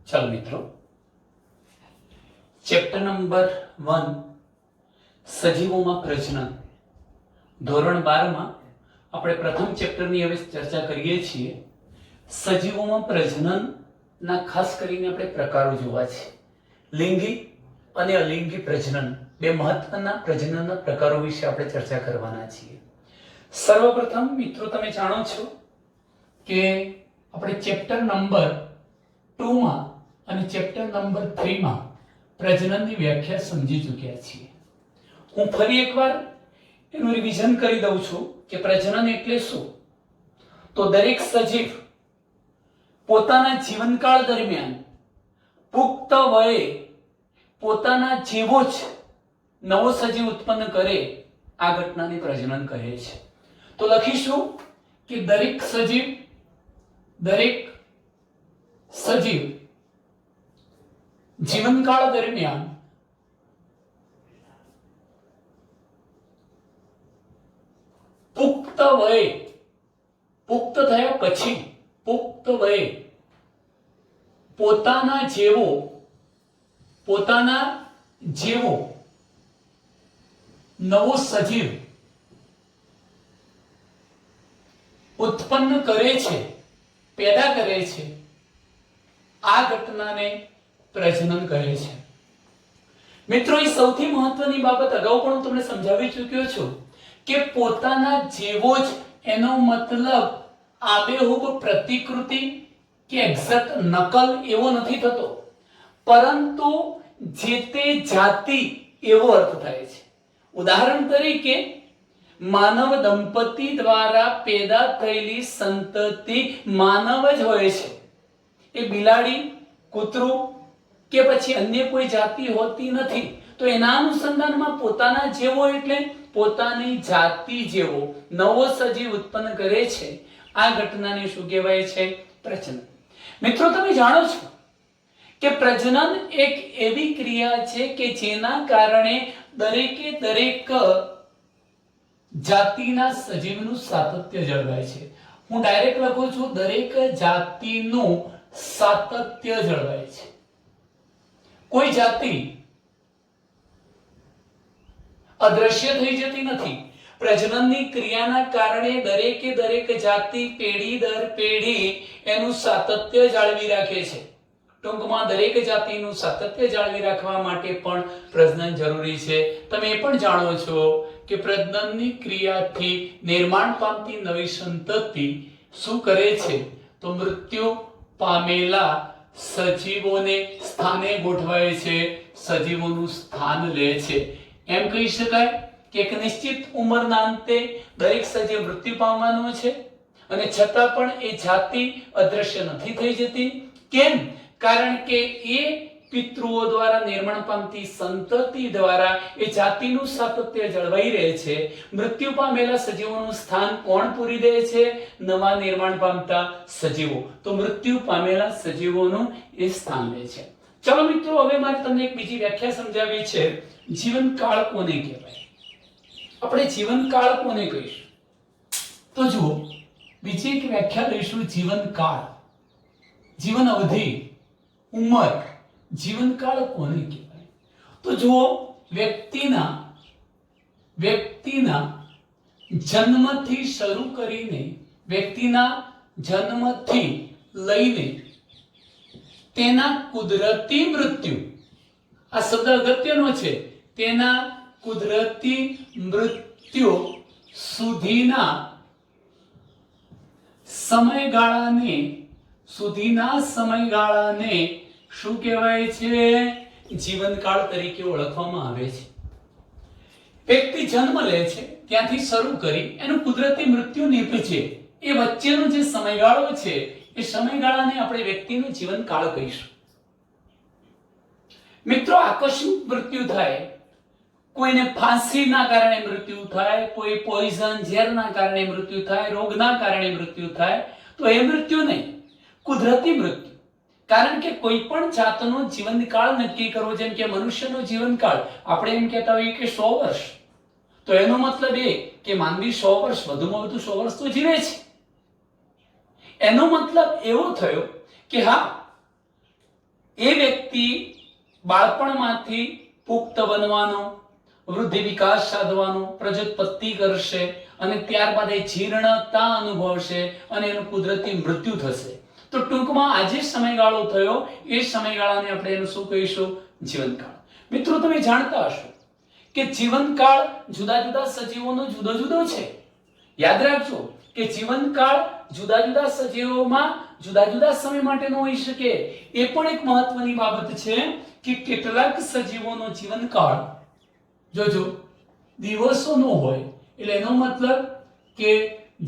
ચાલો મિત્રો, chapter number 1 સજીવોમાં પ્રજનન, ધોરણ 12 માં આપણે પ્રથમ ચેપ્ટરની હવે ચર્ચા કરીએ છીએ. સજીવોમાં પ્રજનનના ખાસ કરીને આપણે પ્રકારો જોવા છે. લિંગી અને અલિંગી પ્રજનન બે મહત્વના પ્રજનનના પ્રકારો વિશે આપણે ચર્ચા કરવાના છીએ. સર્વપ્રથમ મિત્રો, તમે જાણો છો કે આપણે ચેપ્ટર નંબર 2 માં અને ચેપ્ટર નંબર 3 માં પ્રજનનની વ્યાખ્યા સમજી ચૂક્યા છીએ. હું ફરી એકવાર એનું રિવિઝન કરી દઉં છું કે પ્રજનન એટલે શું. તો દરેક સજીવ પોતાના જીવનકાળ દરમિયાન પુખ્ત વયે પોતાના જેવો જ નવો સજીવ ઉત્પન્ન કરે, આ ઘટનાને પ્રજનન કહે છે. તો લખીશું કે દરેક સજીવ જીવનકાળ દરમિયાન પુખ્ત વયે, પુખ્ત થયા પછી પુખ્ત વયે પોતાના જેવો નવો સજીવ ઉત્પન્ન કરે છે, પેદા કરે છે. આ ઘટનાને પ્રજનન કહે છે. મિત્રો, એ સૌથી મહત્વની બાબત અગાઉ પણ હું તમને સમજાવી ચૂક્યો છું કે પોતાના જેવો જ એનો મતલબ આબેહૂબ પ્રતિકૃતિ કે એક્ઝેક્ટ નકલ એવો નથી થતો, પરંતુ જે તે જાતિ એવો અર્થ થાય છે. ઉદાહરણ તરીકે, માનવ દંપતી દ્વારા પેદા થયેલી સંતતિ માનવ જ હોય છે. એ બિલાડી, કૂતરું કે પછી અન્ય કોઈ જાતિ હોતી નથી. તો એના અનુસંધાનમાં પોતાના જેવો એટલે પોતાની જાતિ જેવો નવો સજીવ ઉત્પન્ન કરે છે. આ ઘટનાને શું કહેવાય છે? પ્રજનન. મિત્રો, તમે જાણો છો કે પ્રજનન એક એવી ક્રિયા છે કે જેના કારણે દરેક જાતિના સજીવનું સાતત્ય જળવાય છે. હું ડાયરેક્ટ લખું છું, દરેક જાતિનું સાતત્ય જળવાય છે. કોઈ જાતિ અદ્રશ્ય થઈ જતી નથી. પ્રજનનની ક્રિયાના કારણે દરેક જાતિ પેઢી દર પેઢી એનું સાતત્ય જાળવી રાખે છે. ટૂંકમાં દરેક જાતિનું સાતત્ય જાળવી રાખવા માટે પણ પ્રજનન જરૂરી છે. તમે એ પણ જાણો છો કે પ્રજનનની ક્રિયાથી નિર્માણ પામતી નવી સંતતિ શું કરે છે? તો મૃત્યુ પામેલા સજીવોને સ્થાને ગોઠવાય છે, સજીવોનું સ્થાન લે છે. એમ કહી શકાય કે એક નિશ્ચિત ઉંમરના અંતે દરેક સજીવ મૃત્યુ પામવાનો છે, અને છતાં પણ એ જાતિ અદ્રશ્ય નથી થઈ જતી. કેમ? કારણ કે એ પિતૃઓ દ્વારા નિર્માણ પામતી સંતતિ દ્વારા એ જાતિનું સાતત્ય જળવાઈ રહે છે. મૃત્યુ પામેલા સજીવોનું સ્થાન કોણ પૂરી દે છે? નવા નિર્માણ પામતા સજીવો. તો મૃત્યુ પામેલા સજીવોનું એ સ્થાન લે છે. ચલો મિત્રો, હવે મારે તમને એક બીજી વ્યાખ્યા સમજાવવી છે. જીવનકાળ કોને કહેવાય? આપણે જીવનકાળ કોને કહીશું? તો જુઓ, બીજી એક વ્યાખ્યા લઈશું. જીવનકાળ, જીવન અવધિ, ઉંમર. જીવનકાળ કોને કહેવાય? તો જુઓ, વ્યક્તિના જન્મથી શરૂ કરીને, વ્યક્તિના જન્મથી લઈને તેના કુદરતી મૃત્યુ, આ શબ્દ અગત્યનો છે, તેના કુદરતી મૃત્યુ સુધીના સમયગાળાને શું કહેવાય છે? જીવનકાળ તરીકે ઓળખવામાં આવે છે. વ્યક્તિ જન્મ લે છે ત્યાંથી શરૂ કરી એનું કુદરતી મૃત્યુ નીપજે, એ વચ્ચેનો જે સમયગાળો છે એ સમયગાળાને આપણે વ્યક્તિનું જીવનકાળ કહીશું. મિત્રો, આકસ્મિક મૃત્યુ થાય, કોઈને ફાંસીના કારણે મૃત્યુ થાય, કોઈ પોઈઝન ઝેરના કારણે મૃત્યુ થાય, રોગના કારણે મૃત્યુ થાય, તો એ મૃત્યુ નહીં, કુદરતી મૃત્યુ. કારણ કે કોઈ પણ જાતનો જીવનકાળ નક્કી કરવો, જેમ કે મનુષ્યનો જીવનકાળ આપણે એમ કહેતા હોઈએ કે 100 વર્ષ, તો એનો મતલબ એ કે માનવી 100 વર્ષ, વધુમાં વધુ 100 વર્ષ તો જીવે છે. એનો મતલબ એવો થયો કે હા, એ વ્યક્તિ બાળપણમાંથી પુખ્ત બનવાનો, વૃદ્ધિ વિકાસ સાધવાનો, પ્રજોત્પત્તિ કરશે અને ત્યારબાદ એ જીર્ણતા અનુભવશે અને એનું કુદરતી મૃત્યુ થશે. તો ટૂંકમાં આ જે સમયગાળો થયો એ સમયગાળાને આપણે એનું શું કહીશું? જીવનકાળ. મિત્રો, તમે જાણતા હશો કે જીવનકાળ જુદા જુદા સજીવોનો જુદો જુદો છે. યાદ રાખજો કે જીવનકાળ જુદા જુદા સજીવોમાં જુદા જુદા સમય માટેનો હોઈ શકે. એ પણ એક મહત્વની બાબત છે કે કેટલાક સજીવોનો જીવનકાળ જોજો દિવસોનો હોય, એટલે એનો મતલબ કે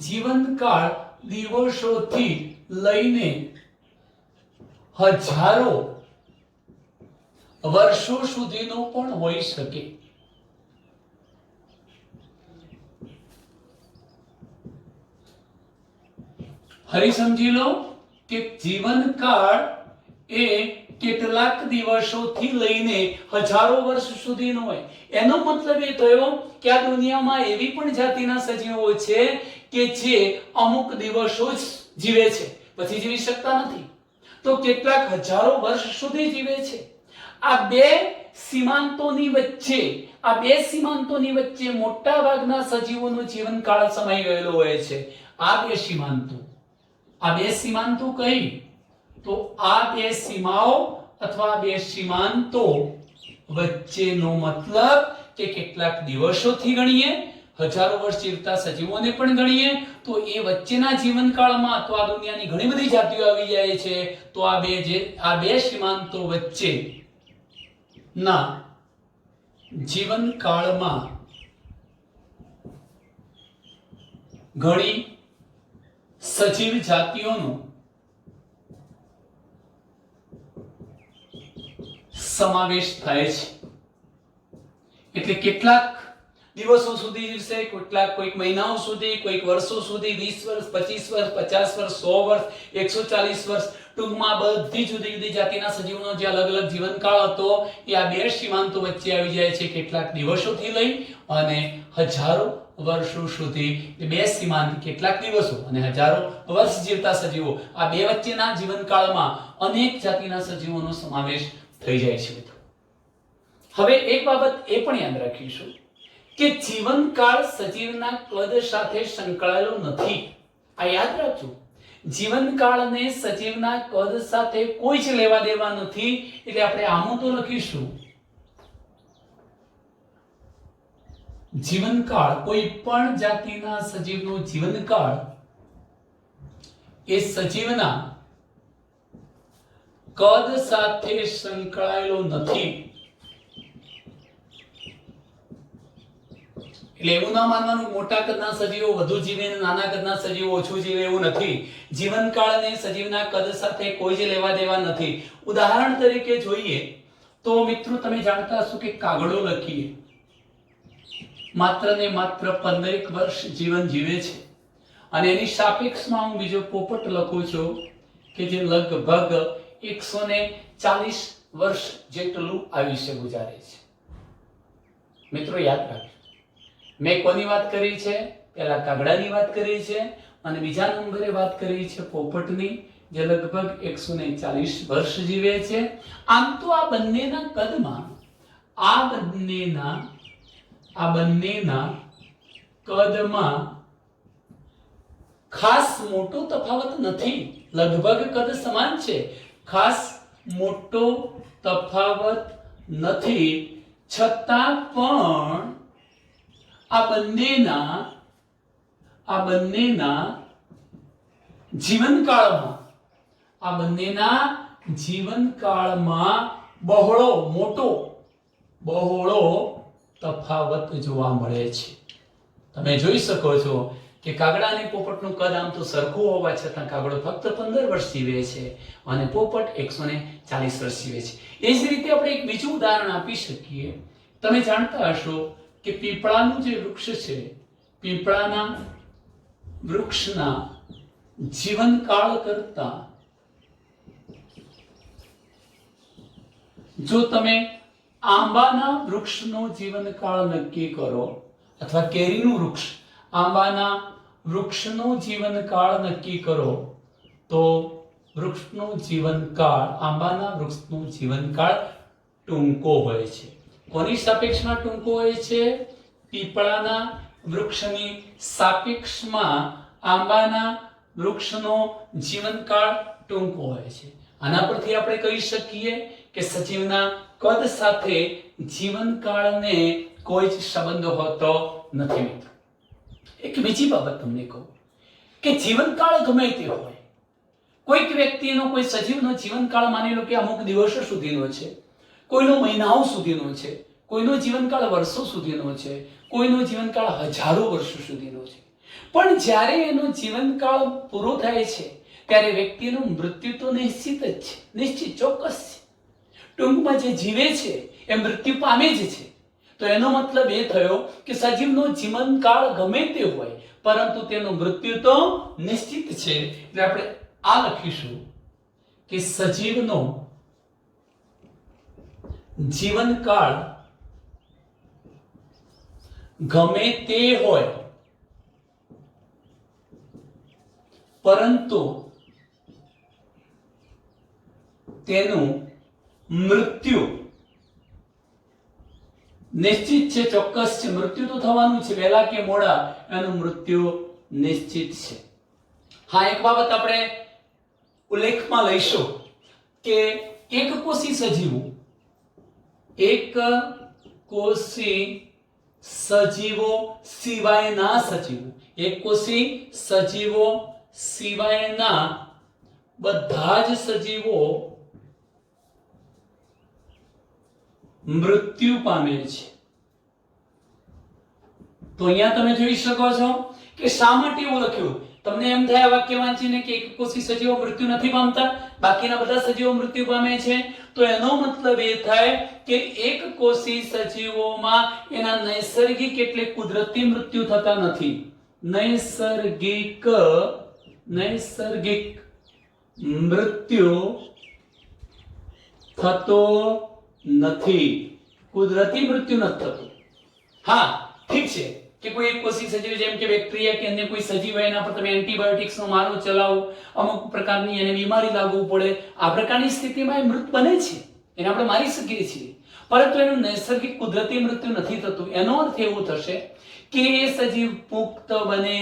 જીવનકાળ દિવસોથી લઈને હજારો વર્ષો સુધીનો પણ હોઈ શકે. હવે સમજી લો કે જીવનકાળ એ કેટલાક દિવસોથી લઈને હજારો વર્ષ સુધીનો હોય. એનો મતલબ એ થયો કે આ દુનિયામાં એવી પણ જાતિના સજીવો છે કે જે અમુક દિવસો જ જીવે છે, પછી જીવી શકતા નથી. તો કેટલાક હજારો વર્ષ સુધી જીવે છે. આ બે સીમાંતોની વચ્ચે મોટા ભાગના સજીવોનો જીવનકાળ સમાઈ ગયેલો હોય છે. આ બે સીમાંતો કઈ? તો આ બે સીમાઓ અથવા બે સીમાંતો વચ્ચેનો મતલબ કે કેટલાક દિવસોથી ગણીએ, હજારો વર્ષ જીવતા સજીવોને પણ ગણીએ તો એ વચ્ચેના જીવનકાળમાં તો આ દુનિયાની ઘણી બધી જાતિઓ આવી જાય છે. તો આ બે સીમાંતો વચ્ચે ના જીવનકાળમાં ઘણી સજીવ જાતિઓનો સમાવેશ થાય છે. એટલે કેટલાક દિવસો સુધી જીવશે, કોઈક મહિનાઓ સુધી, કોઈક વર્ષો સુધી, 20 વર્ષ, 25 વર્ષ, 50 વર્ષ, 100 વર્ષ, 140 વર્ષ. ટૂંકમાં બધી જુદી જુદી જાતિના સજીવોનો જે અલગ અલગ જીવનકાળ હતો એ આ બે સીમાંતો વચ્ચે આવી જાય છે. કેટલાક દિવસોથી લઈ અને હજારો વર્ષો સુધી. બે સીમાંત, કેટલાક દિવસો અને હજારો વર્ષ જીવતા સજીવો, આ બે વચ્ચેના જીવનકાળમાં અનેક જાતિના સજીવોનો સમાવેશ થઈ જાય છે. હવે એક બાબત એ પણ યાદ રાખીશું કે જીવનકાળ સજીવના કદ સાથે સંકળાયેલો નથી. આ યાદ રાખજો, જીવનકાળને સજીવના કદ સાથે કોઈ જ લેવા દેવા નથી. એટલે આપણે આમ તો લખીશું જીવનકાળ, કોઈ પણ જાતિના સજીવનો જીવનકાળ એ સજીવના કદ સાથે સંકળાયેલો નથી. એટલે એવું ના માનવાનું મોટા કદના સજીવો વધુ જીવે અને નાના કદના સજીવો ઓછું જીવે, એવું નથી. જીવનકાળને સજીવના કદ સાથે કોઈ જ લેવા દેવા નથી. ઉદાહરણ તરીકે જોઈએ તો મિત્રો, તમે જાણતા હશો કે કાગડો લખીએ માત્ર ને માત્ર 15 વર્ષ જીવન જીવે છે અને એની સાપેક્ષમાં હું બીજો પોપટ લખું છું કે જે લગભગ 140 વર્ષ જેટલું આયુષ્ય ગુજારે છે. મિત્રો યાદ રાખજો, મેં કોની વાત કરી છે? પહેલા કાગડાની વાત કરી છે અને બીજા નંબરે વાત કરી છે પોપટની, જે લગભગ 140 વર્ષ જીવે છે. આમ તો આ બંનેના કદમાં ખાસ મોટો તફાવત નથી. લગભગ કદ સમાન છે, ખાસ મોટો તફાવત નથી. છતાં પણ આ બંનેના જીવનકાળમાં બહોળો તફાવત જોવા મળે છે. તમે જોઈ શકો છો કે કાગડા અને પોપટનું કદ આમ તો સરખું હોવા છતાં કાગડો ફક્ત 15 વર્ષ જીવે છે અને પોપટ 140 વર્ષ જીવે છે. એ જ રીતે આપણે એક બીજું ઉદાહરણ આપી શકીએ. તમે જાણતા હશો કે પીપળાનું જે વૃક્ષ છે, પીપળાના વૃક્ષના જીવનકાળ કરતા જો તમે આંબાના વૃક્ષનો જીવનકાળ નક્કી કરો અથવા કેરીનું વૃક્ષ, આંબાના વૃક્ષનો જીવનકાળ નક્કી કરો તો વૃક્ષનો જીવનકાળ, આંબાના વૃક્ષનો જીવનકાળ ટૂંકો હોય છે. કોની સાપેક્ષમાં ટૂંકો હોય છે? પીપળાના વૃક્ષની સાપેક્ષમાં આંબાના વૃક્ષનો જીવનકાળ ટૂંકો હોય છે. આના પરથી આપણે કહી શકીએ કે સજીવના કદ સાથે જીવનકાળને કોઈ જ સંબંધ હોતો નથી. મિત્રો, એક બીજી બાબત તમને કહું કે જીવનકાળ ગમે તે હોય, કોઈક વ્યક્તિનો, કોઈ સજીવનો જીવનકાળ માની લો કે અમુક દિવસો સુધીનો છે, કોઈનો મહિનાઓ સુધીનો છે, કોઈનો જીવનકાળ વર્ષો સુધીનો છે, કોઈનો જીવનકાળ હજારો વર્ષો સુધીનો છે. પણ જ્યારે એનો જીવનકાળ પૂરો થાય છે ત્યારે વ્યક્તિનું મૃત્યુ તો નિશ્ચિત જ છે, નિશ્ચિત, ચોક્કસ છે. ટૂંકમાં જે જીવે છે એ મૃત્યુ પામે જ છે. તો એનો મતલબ એ થયો કે સજીવનો જીવનકાળ ગમે તે હોય પરંતુ તેનું મૃત્યુ તો નિશ્ચિત છે. એટલે આપણે આ લખીશું કે સજીવનો જીવનકાળ ગમે તે હોય પરંતુ તેનું મૃત્યુ નિશ્ચિત છે, ચોક્કસ છે. મૃત્યુ તો થવાનું છે, વહેલા કે મોડા એનું મૃત્યુ નિશ્ચિત છે. હા, એક બાબત આપણે ઉલ્લેખમાં લઈશું કે એક કોષી સજીવો, એક કોષી સજીવો સિવાયના સજીવો, એક કોષી સજીવો સિવાયના બધા જ સજીવો મૃત્યુ પામે છે. તો અહીંયા તમે જોઈ શકો છો કે શા માટે એવું લખ્યું. તમને એમ થાય આ વાક્ય વાંચીને કે એક કોષી સજીવો મૃત્યુ નથી પામતા, બાકીના બધા સજીવો મૃત્યુ પામે છે. તો એનો મતલબ એ થાય કે એક કોષી સજીવોમાં એના નૈસર્ગિક એટલે કુદરતી મૃત્યુ થતા નથી. નૈસર્ગિક મૃત્યુ થતો નથી, કુદરતી મૃત્યુ નથી થતું. હા, ઠીક છે કે કોઈ એક કોષી સજીવ જેમ કે બેક્ટેરિયા કે અન્ય કોઈ સજીવ હોય એના પર તમે એન્ટીબાયોટિક્સનો મારો ચલાવો, અમુક પ્રકારની એને બીમારી લાગવું પડે, આ પ્રકારની સ્થિતિમાં એ મૃત બને છે, એને આપણે મારી શકીએ છીએ, પરંતુ એનું નૈસર્ગિક કુદરતી મૃત્યુ નથી થતું. એનો અર્થ એવું થશે કે એ સજીવ પુખ્ત બને,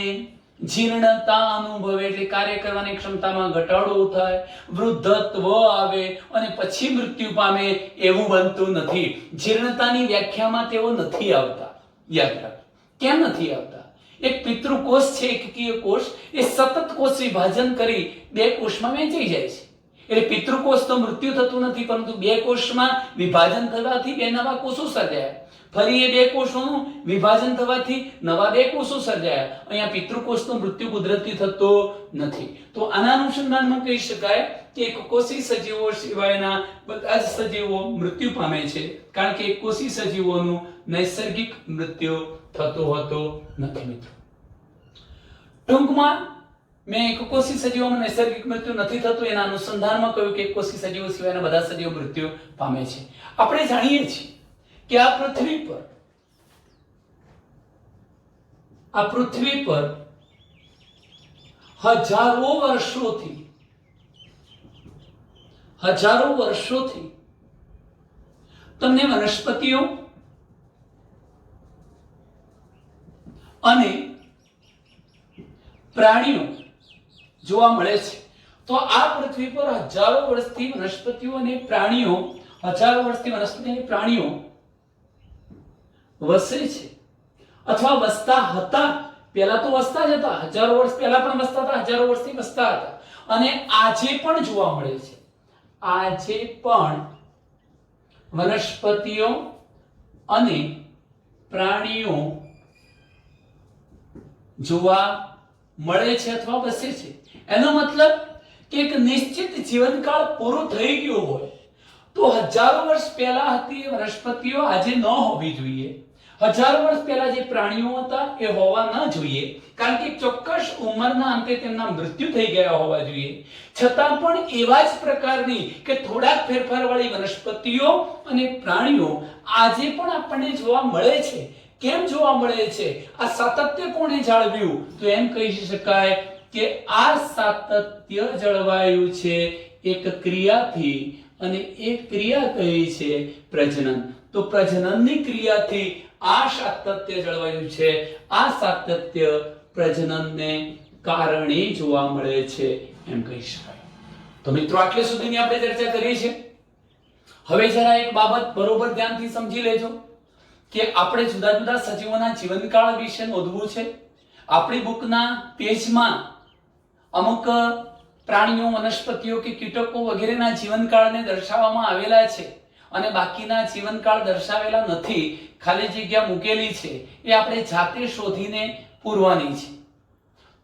જીર્ણતા અનુભવે એટલે કાર્ય કરવાની ક્ષમતામાં ઘટાડો થાય, વૃદ્ધત્વ આવે અને પછી મૃત્યુ પામે, એવું બનતું નથી. જીર્ણતાની વ્યાખ્યામાં તેઓ નથી આવતા. યાદ રાખો, કેમ નથી આવતા? એક પિતૃકોષ છે, એકકીય કોષ, એ સતત કોષ વિભાજન કરી બે કોષમાં વહેંચાઈ જાય છે. એટલે પિતૃકોષ તો મૃત્યુ થતું નથી, પરંતુ બે કોષમાં વિભાજન થવાથી બે નવા કોષો સર્જાયા, ફરી એ બે કોષોનું વિભાજન થવાથી નવા બે કોષો સર્જાયા. અહીંયા પિતૃકોષનો મૃત્યુ કુદરતી થતો નથી. તો આના અનુસંધાનમાં કહી શકાય કે એક કોષી સજીવો સિવાયના બધા જ સજીવો મૃત્યુ પામે છે, કારણ કે એક કોષી સજીવોનું નૈસર્ગિક મૃત્યુ થતો હોતો નથી. મિત્રો, ટૂંકમાં મેં એક કોષી સજીવોમાં નૈસર્ગિક મૃત્યુ નથી થતું એના અનુસંધાનમાં કહ્યું કે એક કોષી સજીવો સિવાયના બધા સજીવો મૃત્યુ પામે છે. આપણે જાણીએ છીએ કે આ પૃથ્વી પર હજારો વર્ષોથી તમને વનસ્પતિઓ અને પ્રાણીઓ જોવા મળે છે. તો આ પૃથ્વી પર હજારો વર્ષથી વનસ્પતિઓ અને પ્રાણીઓ વસે છે અથવા વસતા હતા. પહેલા તો વસતા જ હતા, હજારો વર્ષ પહેલા પણ વસતા હતા, હજારો વર્ષથી વસતા હતા, અને આજે પણ જોવા મળે છે. આજે પણ વનસ્પતિઓ અને પ્રાણીઓ જોવા મળે છે અથવા વસે છે. એનો મતલબ કે એક નિશ્ચિત જીવનકાળ પૂરો થઈ ગયો હોય તો હજારો વર્ષ પહેલા હતી વનસ્પતિઓ આજે ન હોવી જોઈએ, હજારો વર્ષ પહેલા જે પ્રાણીઓ હતા એ હોવા ન જોઈએ, કારણ કે ચોક્કસ ઉંમરના અંતે તેમના મૃત્યુ થઈ ગયા હોવા જોઈએ. છતાં પણ એવા જ પ્રકારની કે થોડાક ફેરફારવાળી વનસ્પતિઓ અને પ્રાણીઓ આજે પણ આપણને જોવા મળે છે. કેમ જોવા મળે છે? આ સાતત્ય કોણે જાળવ્યું? તો એમ કહી શકાય કે આ સાતત્ય જળવાયું છે એક ક્રિયાથી, અને એ ક્રિયા કઈ છે? પ્રજનન. તો પ્રજનનની ક્રિયાથી આ સાતત્ય જળવાયું છે. આ સાતત્ય પ્રજનનને કારણે જોવા મળે છે એમ કહી શકાય. તો મિત્રો આટલે સુધીની આપણે ચર્ચા કરી છે. હવે જરા એક બાબત બરોબર ધ્યાનથી સમજી લેજો કે આપણે જુદા જુદા સજીવોના જીવનકાળ વિશે નોંધવું છે. આપણી બુકના પેજમાં અમુક પ્રાણીઓ, વનસ્પતિઓ કે કીટકો વગેરેના જીવનકાળને દર્શાવવામાં આવેલા છે, અને બાકીના જીવનકાળ દર્શાવેલા નથી, ખાલી જગ્યા મૂકેલી છે. એ આપણે જાતે શોધીને પૂરવાની છે.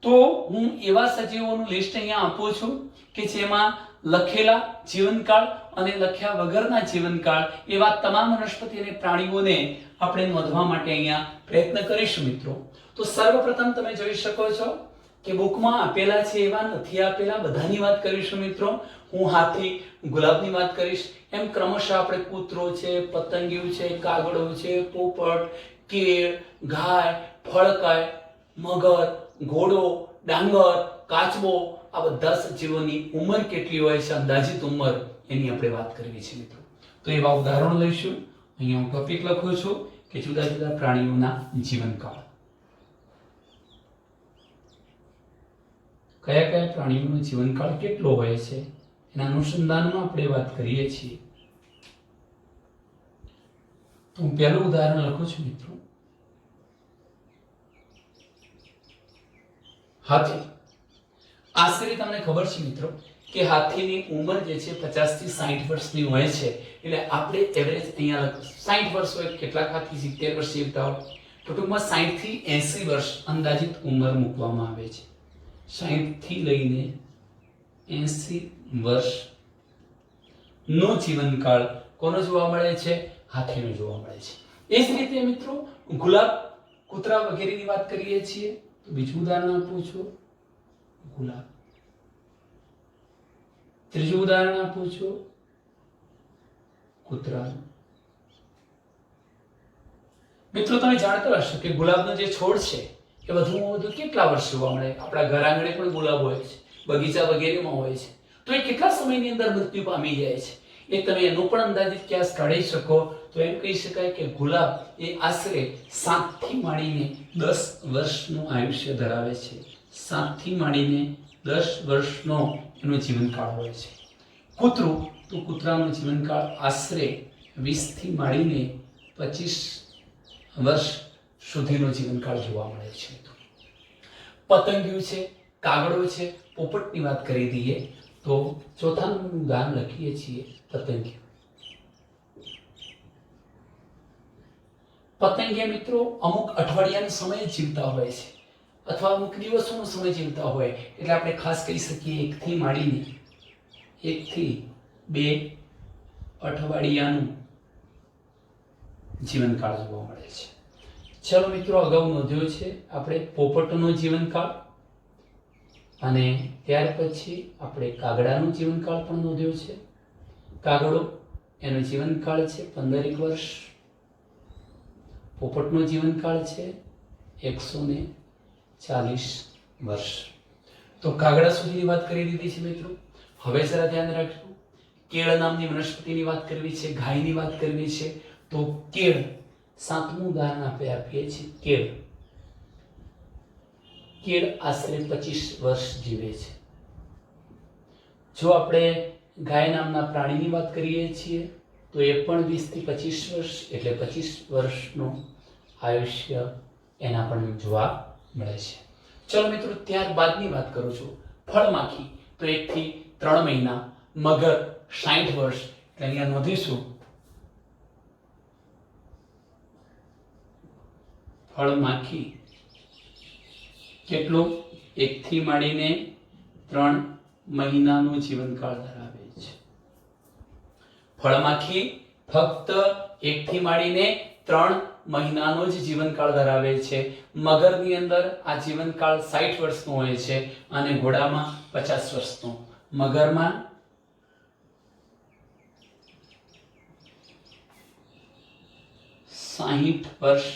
તો હું એવા સજીવોનું લિસ્ટ અહીંયા આપું છું કે જેમાં લખેલા જીવનકાળ અને લખ્યા વગરના જીવનકાળ એવા તમામ વનસ્પતિ અને પ્રાણીઓને આપણે નોંધવા માટે અહીંયા પ્રયત્ન કરીશું મિત્રો. તો સર્વપ્રથમ તમે જોઈ શકો છો કે બુકમાં આપેલા છે એવા નથી આપેલા બધાની વાત કરીશું મિત્રો. હું હાથી, ગુલાબની વાત કરીશ. એમ ક્રમશઃ આપણે કૂતરો છે, પતંગિયું છે, કાગડો છે, પોપટ, કેળ, ગાય, ફળકાય, મગર, ઘોડો, ડાંગર, કાચબો, આ બધા સજીવોની ઉંમર કેટલી હોય છે, અંદાજિત ઉંમર, એની આપણે વાત કરવી છે મિત્રો. તો એવા ઉદાહરણો લઈશું. અહીંયા હું ટોપિક લખું છું કે જુદા જુદા પ્રાણીઓના જીવનકાળ. કયા કયા પ્રાણીઓનો જીવનકાળ કેટલો હોય છે એના અનુસંધાનમાં આપણે વાત કરીએ છીએ. તો હું પહેલું ઉદાહરણ લખું છું મિત્રો. હાથી. આશરે તમને ખબર છે મિત્રો કે હાથીની ઉંમર જે છે 50 થી 60 વર્ષની હોય છે. એટલે આપણે એવરેજ અહીંયા 60 વર્ષ હોય. કેટલાક હાથી 70 વર્ષ જીવતા હોય. તો ટૂંકમાં 60 થી 80 વર્ષ અંદાજિત ઉંમર મૂકવામાં આવે છે. 60 થી લઈને 80 વર્ષ નો જીવનકાળ કોનો જોવા મળે છે? હાથીનો જોવા મળે છે. એ જ રીતે મિત્રો ગુલાબ, કૂતરા વગેરેની વાત કરીએ છીએ. તો બીજું ઉદાહરણ આપું છું, ગુલાબ. ત્રીજું ઉદાહરણ આપું છું, કૂતરા. મિત્રો તમે જાણતા હશો કે ગુલાબનો જે છોડ છે એ વધુમાં વધુ કેટલા વર્ષ જોવા મળે? આપણા ઘર આંગણે પણ ગુલાબ હોય છે, બગીચા વગેરેમાં હોય છે. તો એ કેટલા સમયની અંદર મૃત્યુ પામી જાય છે? એ તમે એનો પણ અંદાજિત ક્યાસ કાઢી શકો. તો એમ કહી શકાય કે ગુલાબ એ આશરે 7 થી માંડીને 10 વર્ષનું આયુષ્ય ધરાવે છે. 7 થી માંડીને 10 વર્ષનો એનો જીવનકાળ હોય છે. કૂતરું, તો કૂતરાનો જીવનકાળ આશરે 20 થી માંડીને 25 વર્ષ સુધીનો જીવનકાળ જોવા મળે છે. પતંગિયું છે, કાગડો છે, પોપટની વાત કરી દઈએ તો ચોથાનું ઉદાહરણ લખીએ છીએ, પતંગિયું. પતંગિયા મિત્રો અમુક અઠવાડિયાનો સમય જીવતા હોય છે અથવા અમુક દિવસોનો સમય જીવતા હોય. એટલે આપણે ખાસ કહી શકીએ 1 થી માંડીને 1 થી 2 અઠવાડિયાનું જીવનકાળ જોવા મળે છે. ચલો મિત્રો, અગાઉ નોંધ્યો છે આપણે પોપટનો જીવનકાળ, અને ત્યાર પછી આપણે કાગડાનો જીવનકાળ પણ નોંધ્યો છે. કાગડો, એનો જીવનકાળ છે 15 વર્ષ. પોપટનો જીવનકાળ છે 140 વર્ષ. તો કાગડા સુધીની વાત કરી દીધી છે મિત્રો. હવે જરા ધ્યાન રાખજો, કેળ નામની વનસ્પતિની વાત કરવી છે, ગાયની વાત કરવી છે. તો કેળ, 7મું ઉદાહરણ આપણે આપીએ છીએ, કેળ. કેળ આશરે 25 વર્ષ જીવે છે. જો આપણે ગાય નામના પ્રાણીની વાત કરીએ છીએ તો એ પણ 20 થી 25 વર્ષ, એટલે 25 વર્ષનું આયુષ્ય એના પણ જોવા મળે છે. ચલો મિત્રો, ત્યારબાદની વાત કરું છું, ફળમાખી. તો 1 થી 3 મહિના. મગર 60 વર્ષ. એટલે અહીંયા નોંધીશું ફળમાખી કેટલું? 1 થી માંડીને 3 મહિનાનું જીવનકાળ ધરાવે છે. ફળમાખી ફક્ત 1 થી માંડીને 3 મહિનાનો જ જીવનકાળ ધરાવે છે. મગરની અંદર આ જીવનકાળ 60 વર્ષનો હોય છે અને ઘોડામાં 50 વર્ષનો. મગરમાં 60 વર્ષ,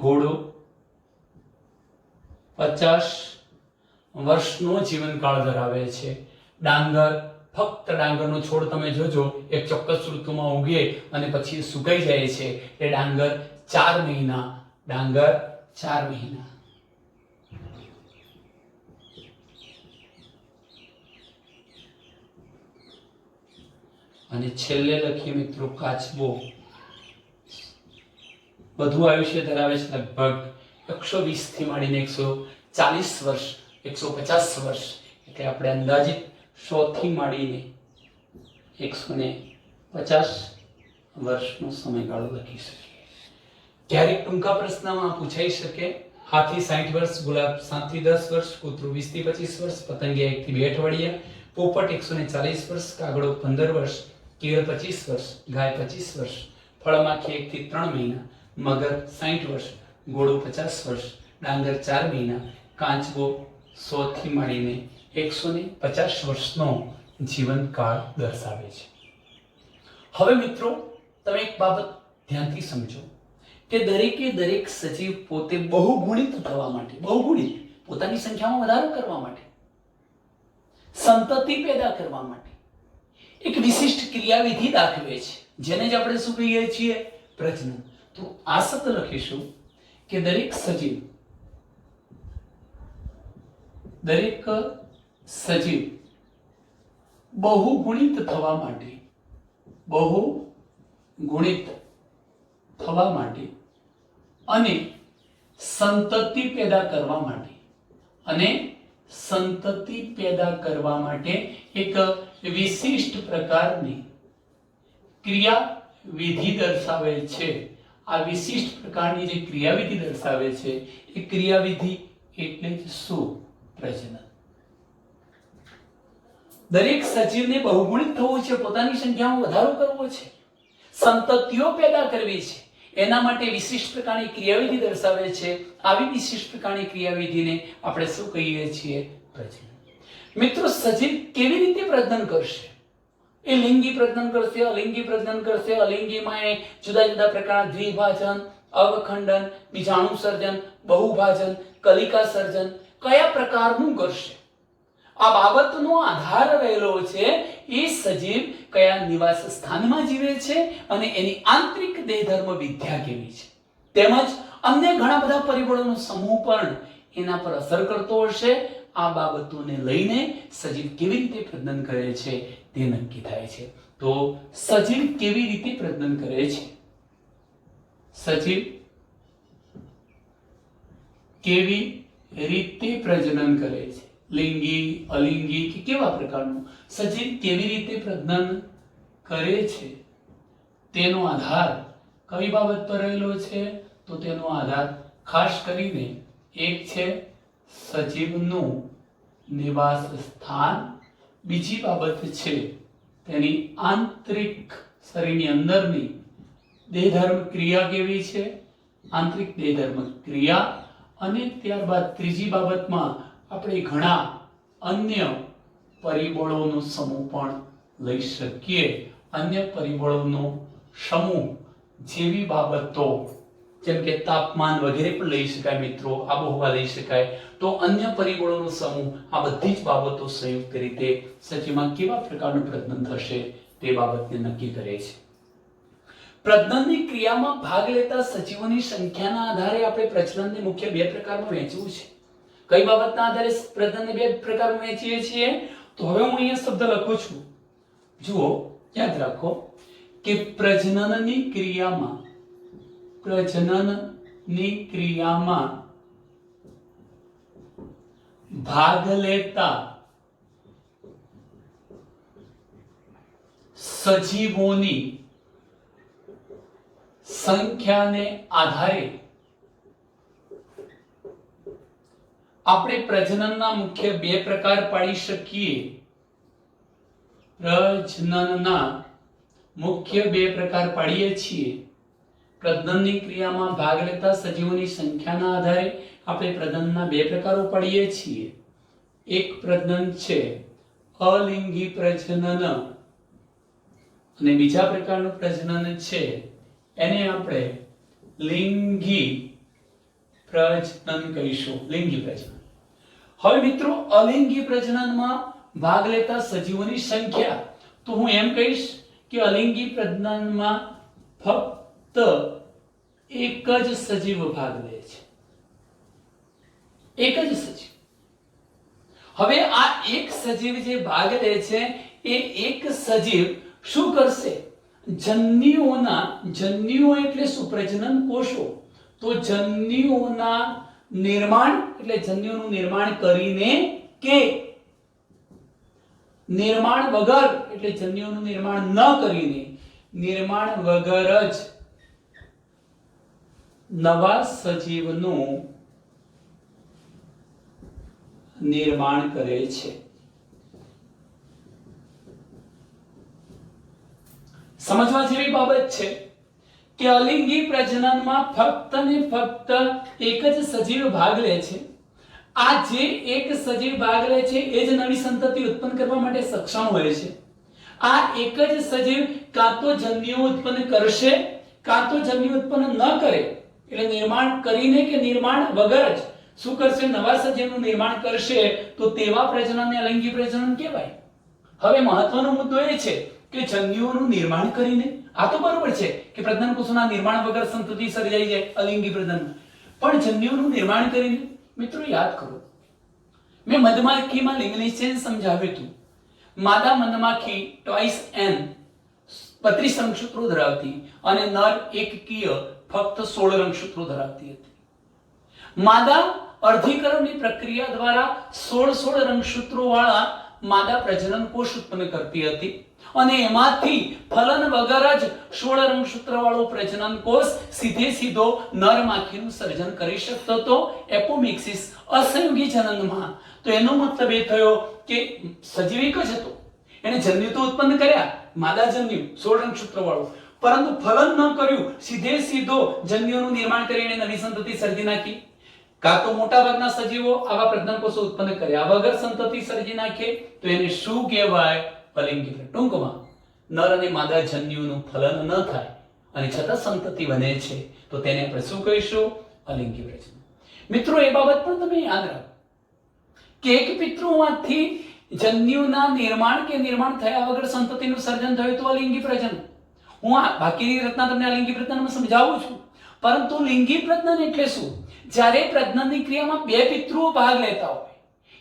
ઘોડો 50 વર્ષનો જીવનકાળ ધરાવે છે. ડાંગર, ફક્ત ડાંગરનો છોડ તમે જોજો એક ચોક્કસ ઋતુમાં ઉગે અને પછી સુકાઈ જાય છે. એ ડાંગર 4 મહિના, ડાંગર 4 મહિના. અને છેલ્લે લખીએ મિત્રો કાચબો. વધુ આયુષ્ય ધરાવે છે, લગભગ 120 થી માંડીને 140 વર્ષ, 150 વર્ષ, એટલે આપણે અંદાજિત 100 થી માંડીને 150 વર્ષનો સમયગાળો લખી શકીએ. ક્યારેક ટૂંકા પ્રશ્નમાં પૂછાઈ શકે, હાથી 60 વર્ષ, ગુલાબ 7 થી 10 વર્ષ, કૂતરું 20 થી 25 વર્ષ, પતંગિયા 1 થી 2 અઠવાડિયા, પોપટ 140 વર્ષ, કાગડો 15 વર્ષ, કેળ 25 વર્ષ, ગાય 25 વર્ષ, ફળમાખી 1 થી 3 મહિના, મગર 60 વર્ષ, ઘોડો 50 વર્ષ, ડાંગર 4 મહિના, કાચબો 100 થી માંડીને 150 વર્ષનો જીવનકાળ દર્શાવે છે. હવે મિત્રો તમે એક બાબત ધ્યાનથી સમજો કે દરેકે દરેક સજીવ પોતે બહુગુણિત થવા માટે, બહુગુણિત પોતાની સંખ્યામાં વધારો કરવા માટે, સંતતિ પેદા કરવા માટે એક વિશિષ્ટ ક્રિયાવિધિ દાખવે છે, જેને જ આપણે શું કહીએ છીએ? પ્રજનન. તો આ શબ્દ લખીશું કે દરેક સજીવ બહુગુણિત થવા માટે અને સંતતિ પેદા કરવા માટે એક વિશિષ્ટ પ્રકારની ક્રિયાવિધિ દર્શાવે છે. આ વિશિષ્ટ પ્રકારની જે ક્રિયાવિધિ દર્શાવે છે એ ક્રિયાવિધિ એટલે જ શું? પ્રજનન. દરેક સજીવને બહુગુણિત થવું છે, પોતાની સંખ્યામાં વધારો કરવો છે, સંતતિઓ પેદા કરવી છે, એના માટે વિશિષ્ટ પ્રકારની ક્રિયાવિધિ દર્શાવે છે. આવી વિશિષ્ટ પ્રકારની ક્રિયાવિધિને આપણે શું કહીએ છીએ? પ્રજનન. મિત્રો સજીવ કેવી રીતે પ્રજનન કરશે? એ લિંગી પ્રજનન કરશે, અલિંગી પ્રજનન કરશે. અલિંગીમાં એ જુદા જુદા પ્રકારના દ્વિભાજન, અવખંડન, બીજાણુ સર્જન, બહુભાજન, કલિકા સર્જન કયા પ્રકારનું કરશે? આ બાબતનો આધાર રહેલો છે એ સજીવ કયા નિવાસ સ્થાનમાં જીવે છે અને એની આંતરિક દેહધર્મ વિદ્યા કેવી છે, તેમજ અન્ય ઘણા બધા પરિબળોનો સમૂહ પણ એના પર અસર કરતો હશે. આ બાબતોને લઈને સજીવ કેવી રીતે પ્રજનન કરે છે તે નક્કી થાય છે. તો સજીવ કેવી રીતે પ્રજનન કરે છે? સજીવ કેવી રીતે પ્રજનન કરે છે? લિંગી, અલિંગી કે કેવા પ્રકારનું? સજીવ કેવી રીતે પ્રજનન કરે છે તેનો આધાર કઈ બાબત પર રહેલો છે? તો તેનો આધાર ખાસ કરીને એક છે સજીવનું નિવાસ સ્થાન, બીજી બાબત છે તેની આંતરિક શરીરની અંદરની દેહધર્મ ક્રિયા કેવી છે, આંતરિક દેહધર્મ ક્રિયા, અને ત્યારબાદ ત્રીજી બાબતમાં આપણે ઘણા અન્ય પરિબળોનો સમૂહ પણ લઈ શકીએ. અન્ય પરિબળોનો સમૂહ જેવી બાબતો જેમ કે તાપમાન વગેરે પણ લઈ શકાય મિત્રો, આબોહવા લઈ શકાય. તો અન્ય પરિબળોનો સમૂહ, આ બધી જ બાબતો સંયુક્ત રીતે સજીવમાં કેવા પ્રકારનું પ્રજનન થશે તે બાબતને નક્કી કરે છે. પ્રજનનની ક્રિયામાં ભાગ લેતા સજીવોની સંખ્યાના આધારે આપણે પ્રજનનને મુખ્ય બે પ્રકારમાં વહેંચવું છે. કઈ બાબતના આધારે પ્રજનનને બે પ્રકારમાં વહેંચીએ છીએ? તો હવે હું અહીંયા શબ્દ લખું છું, જુઓ, યાદ રાખો કે પ્રજનનની ક્રિયામાં ભાગ લેતા સજીવોની સંખ્યાને આધારે આપણે પ્રજનનના મુખ્ય બે પ્રકાર પાડી શકીએ. પ્રજનનના મુખ્ય બે પ્રકાર પાડીએ છીએ. પ્રજનનની ક્રિયામાં ભાગ લેતા સજીવોની સંખ્યાના આધારે આપણે પ્રજનનના બે પ્રકારો પાડીએ છીએ. એક પ્રજનન છે અલિંગી પ્રજનન અને બીજા પ્રકારનું પ્રજનન છે એને આપણે લિંગી પ્રજનન કહીશું. લિંગી પ્રજનન. હવે મિત્રો અલિંગી પ્રજનનમાં ભાગ લેતા સજીવોની સંખ્યા, તો હું એમ કહીશ કે અલિંગી પ્રજનનમાં ફક્ત એક જ સજીવ ભાગ લે છે, એક જ સજીવ. હવે આ એક સજીવ જે ભાગ લે છે એ એક સજીવ શું કરશે? જન્યુઓ એટલે શું? પ્રજનન કોષો. તો જન્યુઓના નિર્માણ એટલે જન્યુઓનું નિર્માણ કરીને કે નિર્માણ વગર એટલે જન્યુઓનું નિર્માણ ન કરીને, નિર્માણ વગર જ નવા સજીવનું નિર્માણ કરે છે. સમજવા જેવી બાબત છે કે અલિંગી પ્રજનનમાં ફક્ત ને ફક્ત એક જ સજીવ ભાગ લે છે. આ જે એક સજીવ ભાગ લે છે એ જ નવી સંતતિ ઉત્પન્ન કરવા માટે સક્ષમ હોય છે. આ એક જ સજીવ કાં તો જન્યુઓ ઉત્પન્ન કરશે કાં તો જન્યુ ઉત્પન્ન ન કરે, એટલે નિર્માણ કરીને કે નિર્માણ વગર જ શું કરશે? નવા સજીવનું નિર્માણ કરશે. તો તેવા પ્રજનનને અલિંગી પ્રજનન કહેવાય. હવે મહત્વનો મુદ્દો એ છે કે જન્યુઓનું નિર્માણ કરીને, આ તો બરોબર છે કે પ્રજનન કોષોના નિર્માણ વગર સંતતિ સર્જાઈ જાય અલિંગી પ્રજનન, પણ જન્યુઓનું નિર્માણ કરીને મિત્રો યાદ કરો, મેં મધમાખીમાં લિંગની ચેન સમજાવ્યું હતું. માદા મધમાખી ટ્વાઇસ n 32 રંગસૂત્રો ધરાવતી અને નર એકકીય ફક્ત 16 રંગસૂત્રો ધરાવતી હતી. માદા અર્ધીકરણની પ્રક્રિયા દ્વારા 16 રંગસૂત્રો વાળા માદા પ્રજનન કોષ ઉત્પન્ન કરતી હતી અને એમાંથી ફલન વગર જ 16 રંગસૂત્ર વાળો પ્રજનન કોષ સીધો નર માખીનું સર્જન કરી શકતો હતો એપોમિક્સિસ અસંયોગી જનનમાં. તો એનો મતલબ એ થયો કે સજીવ એક જ હતો, એને જન્યુ તો ઉત્પન્ન કર્યા, માદા જન્યુ 16 રંગસૂત્ર વાળું, પરંતુ ફલન ન કર્યું, સીધો જન્યુનું નિર્માણ કરીને નવી સંતતિ સર્જી નાખી. કાં તો મોટા ભાગના સજીવો આવા પ્રજનન કોષો ઉત્પન્ન કર્યા વગર સંતતિ સર્જી નાખે, તો એને શું કહેવાય? અલિંગી પ્રજનન. ટૂંકમાં નર અને માદા જન્યુનું ફલન ન થાય અને છતાં સંતતિ બને છે, તો તેને આપણે શું કહીશું? અલિંગી પ્રજનન. મિત્રો એ બાબત પણ તમે યાદ રાખો કે એક પિતૃમાંથી જન્યુના નિર્માણ કે નિર્માણ થયા વગર સંતતિનું સર્જન થયું તો અલિંગી પ્રજનન. હું આ બાકીની રચના તમને અલિંગી પ્રજનનમાં સમજાવું છું, પરંતુ લિંગી પ્રજનન એટલે શું? જ્યારે પ્રજનનની ક્રિયામાં બે પિતૃઓ ભાગ લેતા હોય,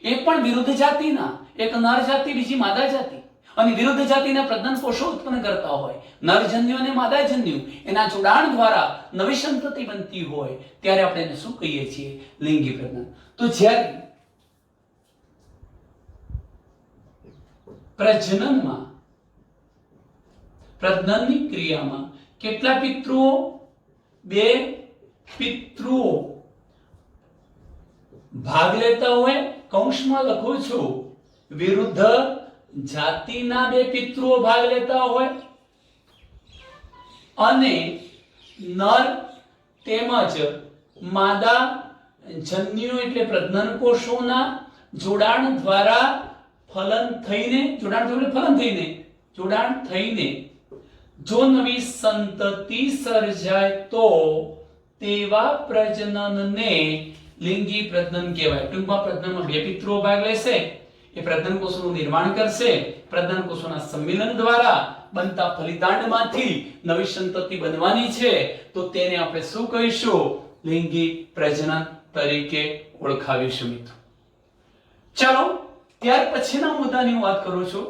એ પણ વિરુદ્ધ જાતિના, એક નર જાતિ બીજી માદા જાતિ, અને વિરુદ્ધ જાતિના પ્રજનન કોષો ઉત્પન્ન કરતા હોય, નરજન્યુ અને માદાજન્યુ, એના જોડાણ દ્વારા નવી સંતતિ બનતી હોય, ત્યારે આપણે એને શું કહીએ છીએ? લિંગી પ્રજનન. તો જ્યારે પ્રજનનની ક્રિયામાં કેટલા પિતૃઓ? બે પિતૃઓ ભાગ લેતા હોય, કૌંસમાં લખું છું વિરુદ્ધ જાતિના બે પિતૃઓ ભાગ લેતા હોય, અને નર તેમજ માદા જન્યુ એટલે પ્રજનન કોષોના જોડાણ દ્વારા ફલન થઈને જો નવી સંતતિ સર્જાય તો તેવા પ્રજનનને લિંગી પ્રજનન કહેવાય. ટૂંકમાં પ્રજનનમાં બે પિતૃઓ ભાગ લેશે, એ પ્રજનન કોષોનું નિર્માણ કરશે, પ્રજનન કોષોના સંમિલન દ્વારા બનતા ફલિતાંડમાંથી નવી સંતતિ બનવાની છે, તો તેને આપણે શું કહીશું? લિંગી પ્રજનન તરીકે ઓળખાવીશું મિત્રો. ચાલો ત્યાર પછીના મુદ્દાની વાત કરું છું.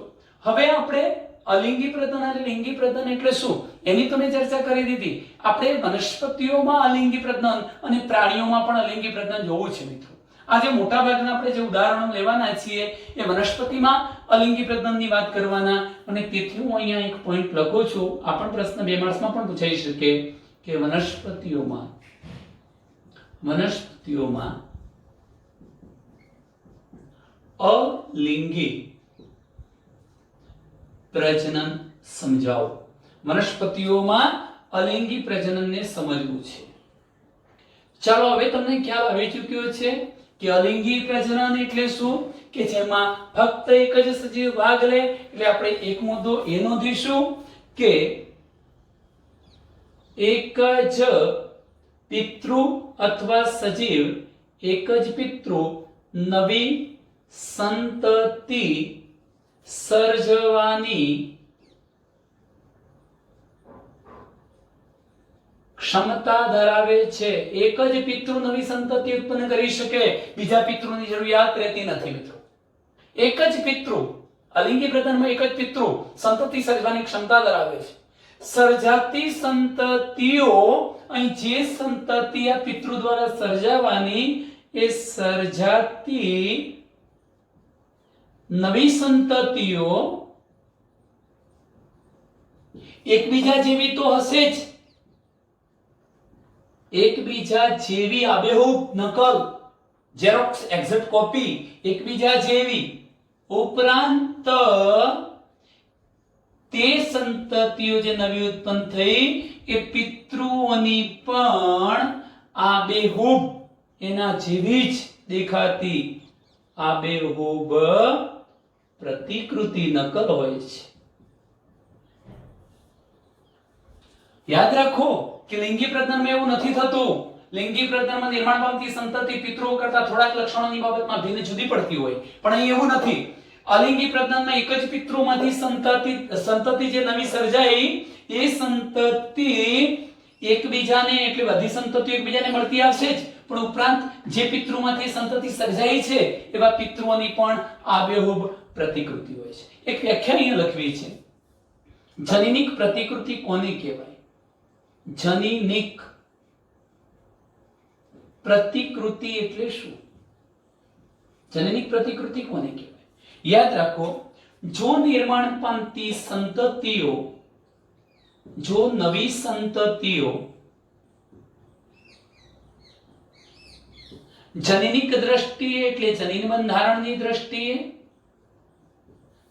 હવે આપણે અલિંગી પ્રજનન અને લિંગી પ્રજનન એટલે શું એની તો મેં ચર્ચા કરી દીધી. આપણે વનસ્પતિઓમાં અલિંગી પ્રજનન અને પ્રાણીઓમાં પણ અલિંગી પ્રજનન જોવું છે મિત્રો. આજે મોટા ભાગના આપણે જે ઉદાહરણો લેવાના છીએ એ વનસ્પતિમાં અલિંગી પ્રજનનની વાત કરવાના, અને તેથી હું અહીંયા એક પોઈન્ટ લખું છું. આ પણ પ્રશ્ન 2 માર્ક્સમાં પણ પૂછાઈ શકે કે વનસ્પતિઓમાં અલિંગી પ્રજનન સમજાવો. વનસ્પતિઓમાં અલિંગી પ્રજનનને સમજવું છે. ચાલો હવે તમને ખ્યાલ આવી ચૂક્યો છે કે અલિંગી પ્રજનન એટલે શું, કે જેમાં ફક્ત એક જ સજીવ ભાગ લે. એટલે આપણે એક મુદ્દો એ નોંધીશું કે એક જ પિતૃ અથવા સજીવ એક જ પિતૃ નવી સંતતિ સર્જવાની ક્ષમતા ધરાવે છે. એક જ પિતૃ નવી સંતતિ ઉત્પન્ન કરી શકે, બીજા પિતૃની જરૂરિયાત રહેતી નથી મિત્રો. એક જ પિતૃ, અલિંગી પ્રધાનમાં એક જ પિતૃ સંતતિ સર્જવાની ક્ષમતા ધરાવે છે. સર્જાતી સંતતિઓ, અહીં જે સંતતિ આ પિતૃ દ્વારા સર્જાવાની એ સર્જાતી નવી સંતતિઓ એકબીજા જેવી તો હશે જ, એકબીજા જેવી આબેહૂબ નકલ, ઝેરોક્સ એક્ઝેક્ટ કોપી એકબીજા જેવી, ઉપરાંત તે સંતતિઓ જે નવી ઉત્પન્ન થઈ એ પિતૃઓની પણ આબેહૂબ એના જેવી જ દેખાતી આબેહૂબ પ્રતિકૃતિ નકલ હોય છે. યાદ રાખો કે લિંગી પ્રજનનમાં એવું નથી થતું. લિંગી પ્રજનનમાં નિર્માણ પામતી સંતતિ પિતૃઓ કરતા થોડાક લક્ષણોની બાબતમાં ભિન્ન જુદી પડતી હોય, પણ અહીં એવું નથી. અલિંગી પ્રજનનમાં એક જ પિતૃમાંથી સંતતિ જે નવી સર્જાઈ એ સંતતિ એકબીજાને, એટલે બધી સંતતિઓ એકબીજાને મળતી આવશે જ, પણ ઉપરાંત જે પિતૃમાંથી સંતતિ સર્જાઈ છે એવા પિતૃઓની પણ આબેહૂબ પ્રતિકૃતિ હોય છે. એક વ્યાખ્યા અહીંયા લખવી છે. જનીનિક પ્રતિકૃતિ કોને કહેવાય? જનીનિક પ્રતિકૃતિ એટલે શું? જનીનિક પ્રતિકૃતિ કોને કહેવાય? યાદ રાખો, જો નિર્માણ પામતી સંતતિઓ, જો નવી સંતતિઓ જનીનિક દ્રષ્ટિએ એટલે જનીન બંધારણની દ્રષ્ટિએ,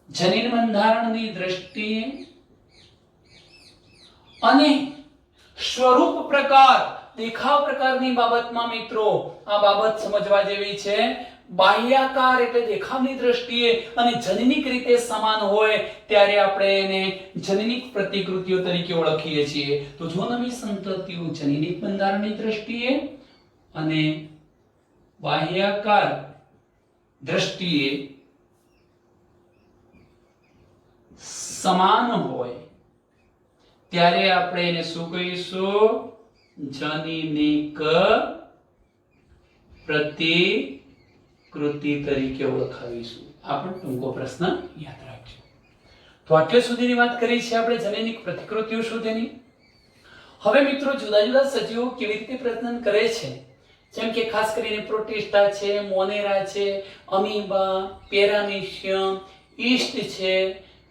જનીન બંધારણની દ્રષ્ટિએ અને સ્વરૂપ પ્રકાર, દેખાવ પ્રકારની બાબતમાં મિત્રો આ બાબત સમજવા જેવી છે. બાહ્યાકાર એટલે દેખાવની દ્રષ્ટિએ અને જનીનિક રીતે સમાન હોય ત્યારે આપણે એને જનીનિક પ્રતિકૃતિઓ તરીકે ઓળખીએ છીએ. તો જો નવી સંતતિઓ જનીનિક બંધારણની દ્રષ્ટિએ અને બાહ્યાકાર દ્રષ્ટિએ સમાન હોય ત્યારે આપણે એને શું કહીશું? જનીનિક પ્રતિકૃતિ તરીકે ઓળખાવીશું. આ પણ ટૂંકો પ્રશ્ન યાદ રાખજો. તો આટલે સુધીની વાત કરી છે આપણે જનીનિક પ્રતિકૃતિઓ શું તેની. હવે મિત્રો જુદા જુદા સજીવો કેવી રીતે પ્રજનન કરે છે, જેમ કે ખાસ કરીને પ્રોટિસ્ટા છે, મોનેરા છે, અમીબા, પેરામીશિયમ, ઈસ્ટ છે,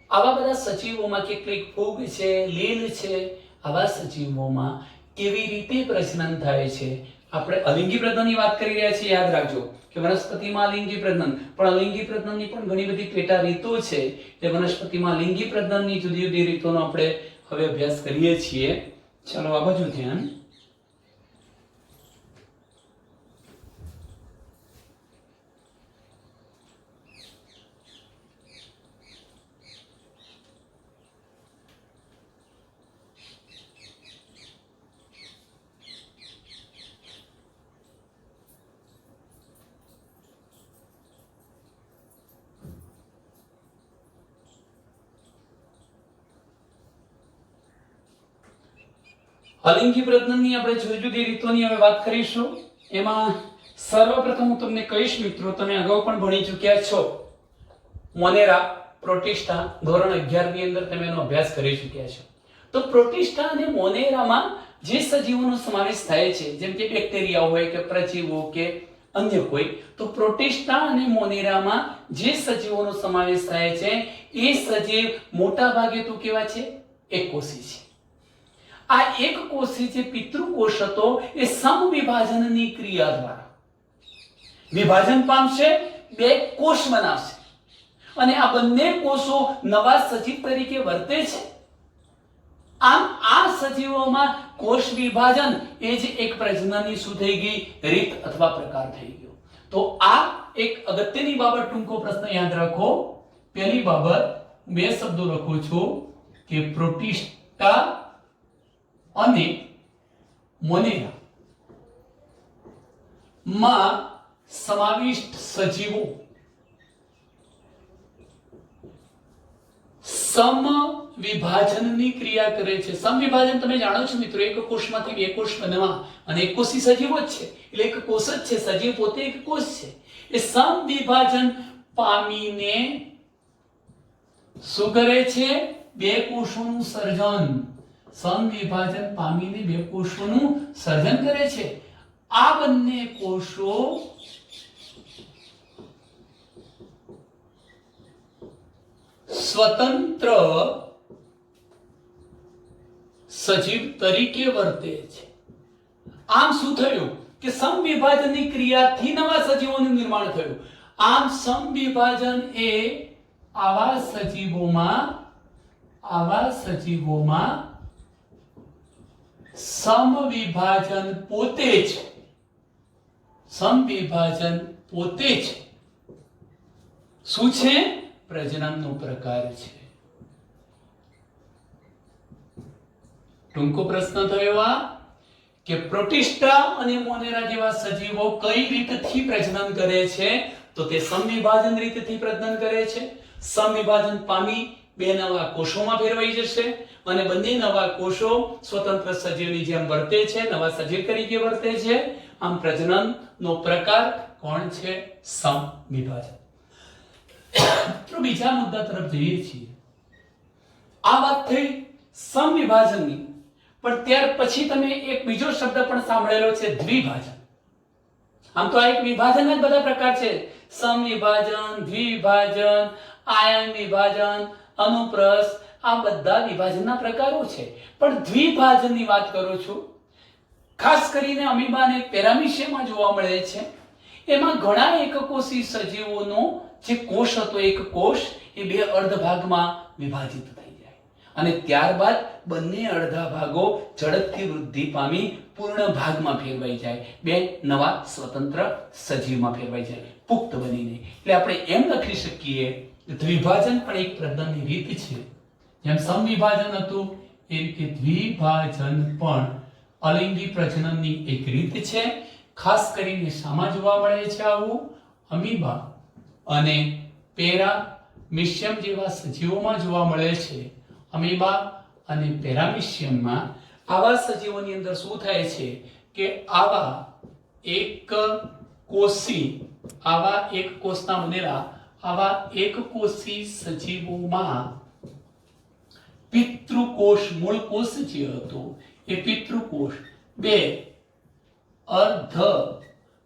આવા બધા સજીવોમાં કેટલીક ફૂગ છે, લીલ છે, આવા સજીવોમાં કેવી રીતે પ્રજનન થાય છે. આપણે અલિંગી પ્રજનનની વાત કરી રહ્યા છીએ. યાદ રાખજો કે વનસ્પતિમાં લિંગી પ્રજનન, પણ અલિંગી પ્રજનનની પણ ઘણી બધી પેટા રીતો છે. તે વનસ્પતિમાં લિંગી પ્રજનનની જુદી જુદી રીતોનો આપણે હવે અભ્યાસ કરીએ છીએ. ચાલો આ બાજુ ધ્યાન. અલિંગી પ્રજનનની આપણે જુદી જુદી રીતોની હવે વાત કરીશું. એમાં સર્વપ્રથમ હું તમને કહીશ મિત્રો, તમે અગાઉ પણ ભણી ચૂક્યા છો, મોનેરા, પ્રોટિસ્ટા ધોરણ 11 ની અંદર તમે એનો અભ્યાસ કરી ચૂક્યા છો. તો પ્રોટિસ્ટા અને મોનેરામાં જે સજીવોનો સમાવેશ થાય છે, જેમ કે બેક્ટેરિયા હોય કે પ્રજીવો કે અન્ય કોઈ, તો પ્રોટિસ્ટા અને મોનેરામાં જે સજીવોનો સમાવેશ થાય છે એ સજીવ મોટા ભાગે તો કેવા છે? એકકોષી છે. આ એક કોષી જે પિતૃકોષ હતો એ સમવિભાજનની ક્રિયા દ્વારા વિભાજન પામશે, બે કોષ બનાવશે અને આ બંને કોષો નવા સજીવ તરીકે વર્તે છે. આમ આ સજીવોમાં કોષ વિભાજન એ જ એક પ્રજનનની શું થઈ ગઈ? રીત અથવા પ્રકાર થઈ ગયો. તો આ એક અગત્યની બાબત, ટૂંકો પ્રશ્ન યાદ રાખો. પહેલી બાબત બે શબ્દો લખું છું કે પ્રોટિસ્ટા અને મોનેરા માં સમાવિષ્ટ સજીવો સમ વિભાજનની ક્રિયા કરે છે. સમ વિભાજન તમે જાણો છો મિત્રો, એક કોષમાંથી બે કોષ બનવા, અને એક કોષી સજીવો જ છે એટલે એક કોષ જ છે, સજીવ પોતે એક કોષ છે. એ સમ વિભાજન પામીને શું કરે છે? બે કોષોનું સર્જન. સમ વિભાજન પામીને બે કોષોનું સર્જન કરે છે. આ બંને કોષો સ્વતંત્ર સજીવ તરીકે વર્તે છે. આમ શું થયું કે સમવિભાજનની ક્રિયાથી નવા સજીવોનું નિર્માણ થયું. આમ સમવિભાજન એ આવા સજીવોમાં સમવિભાજન પોતે જ શું છે? પ્રજનનનો પ્રકાર છે. ટૂંકો પ્રશ્ન થયો આ કે પ્રોટિસ્ટા અને મોનેરા જેવા સજીવો કઈ રીતથી પ્રજનન કરે છે? તો તે સમવિભાજન રીતથી પ્રજનન કરે છે. સમવિભાજન પામી બે નવા કોષોમાં ફેરવાઈ જશે અને બંને નવા કોષો સ્વતંત્ર સજીવની જેમ વર્તે છે, નવા સજીવ તરીકે વર્તે છે. આમ પ્રજનનનો પ્રકાર કોણ છે? સમવિભાજન. તો બીજા મુદ્દા તરફ જઈએ છીએ. આ વાત થઈ સમવિભાજનની, પણ ત્યાર પછી તમે એક બીજો શબ્દ પણ સાંભળેલો છે, દ્વિભાજન. આમ તો આ એક વિભાજનના જ બધા પ્રકાર છે. સમવિભાજન, દ્વિભાજન, આયન વિભાજન, અનુપ્રસ્થ, આ બધા વિભાજનના પ્રકારો છે. પણ દ્વિભાજનની વાત કરું છું. ખાસ કરીને અમીબા અને પેરામીશિયમમાં જોવા મળે છે. એમાં ઘણા એકકોષી સજીવોનો જે કોષ હતો, એક કોષ એ બે અર્ધ ભાગમાં વિભાજિત થઈ જાય અને ત્યારબાદ બંને અડધા ભાગો ઝડપથી વૃદ્ધિ પામી પૂર્ણ ભાગમાં ફેરવાઈ જાય, બે નવા સ્વતંત્ર સજીવમાં ફેરવાઈ જાય, પુખ્ત બનીને. એટલે આપણે એમ લખી શકીએ દ્વિભાજન પણ એક પ્રજનનની રીત છે. જેમ સમવિભાજન હતું એ રીતે દ્વિભાજન પણ અલિંગી પ્રજનનની એક રીત છે. ખાસ કરીને શામાં જોવા મળે છે આવું? અમીબા અને પેરામીશિયમ જેવા સજીવોમાં જોવા મળે છે. અમીબા અને પેરામીશિયમમાં આવા સજીવોની અંદર શું થાય છે કે આવા એક કોષના બનેલા આવા એક કોષી સજીવોમાં પિતૃકોષ, મૂળ કોષ જે હતો એ પિતૃકોષ બે અર્ધ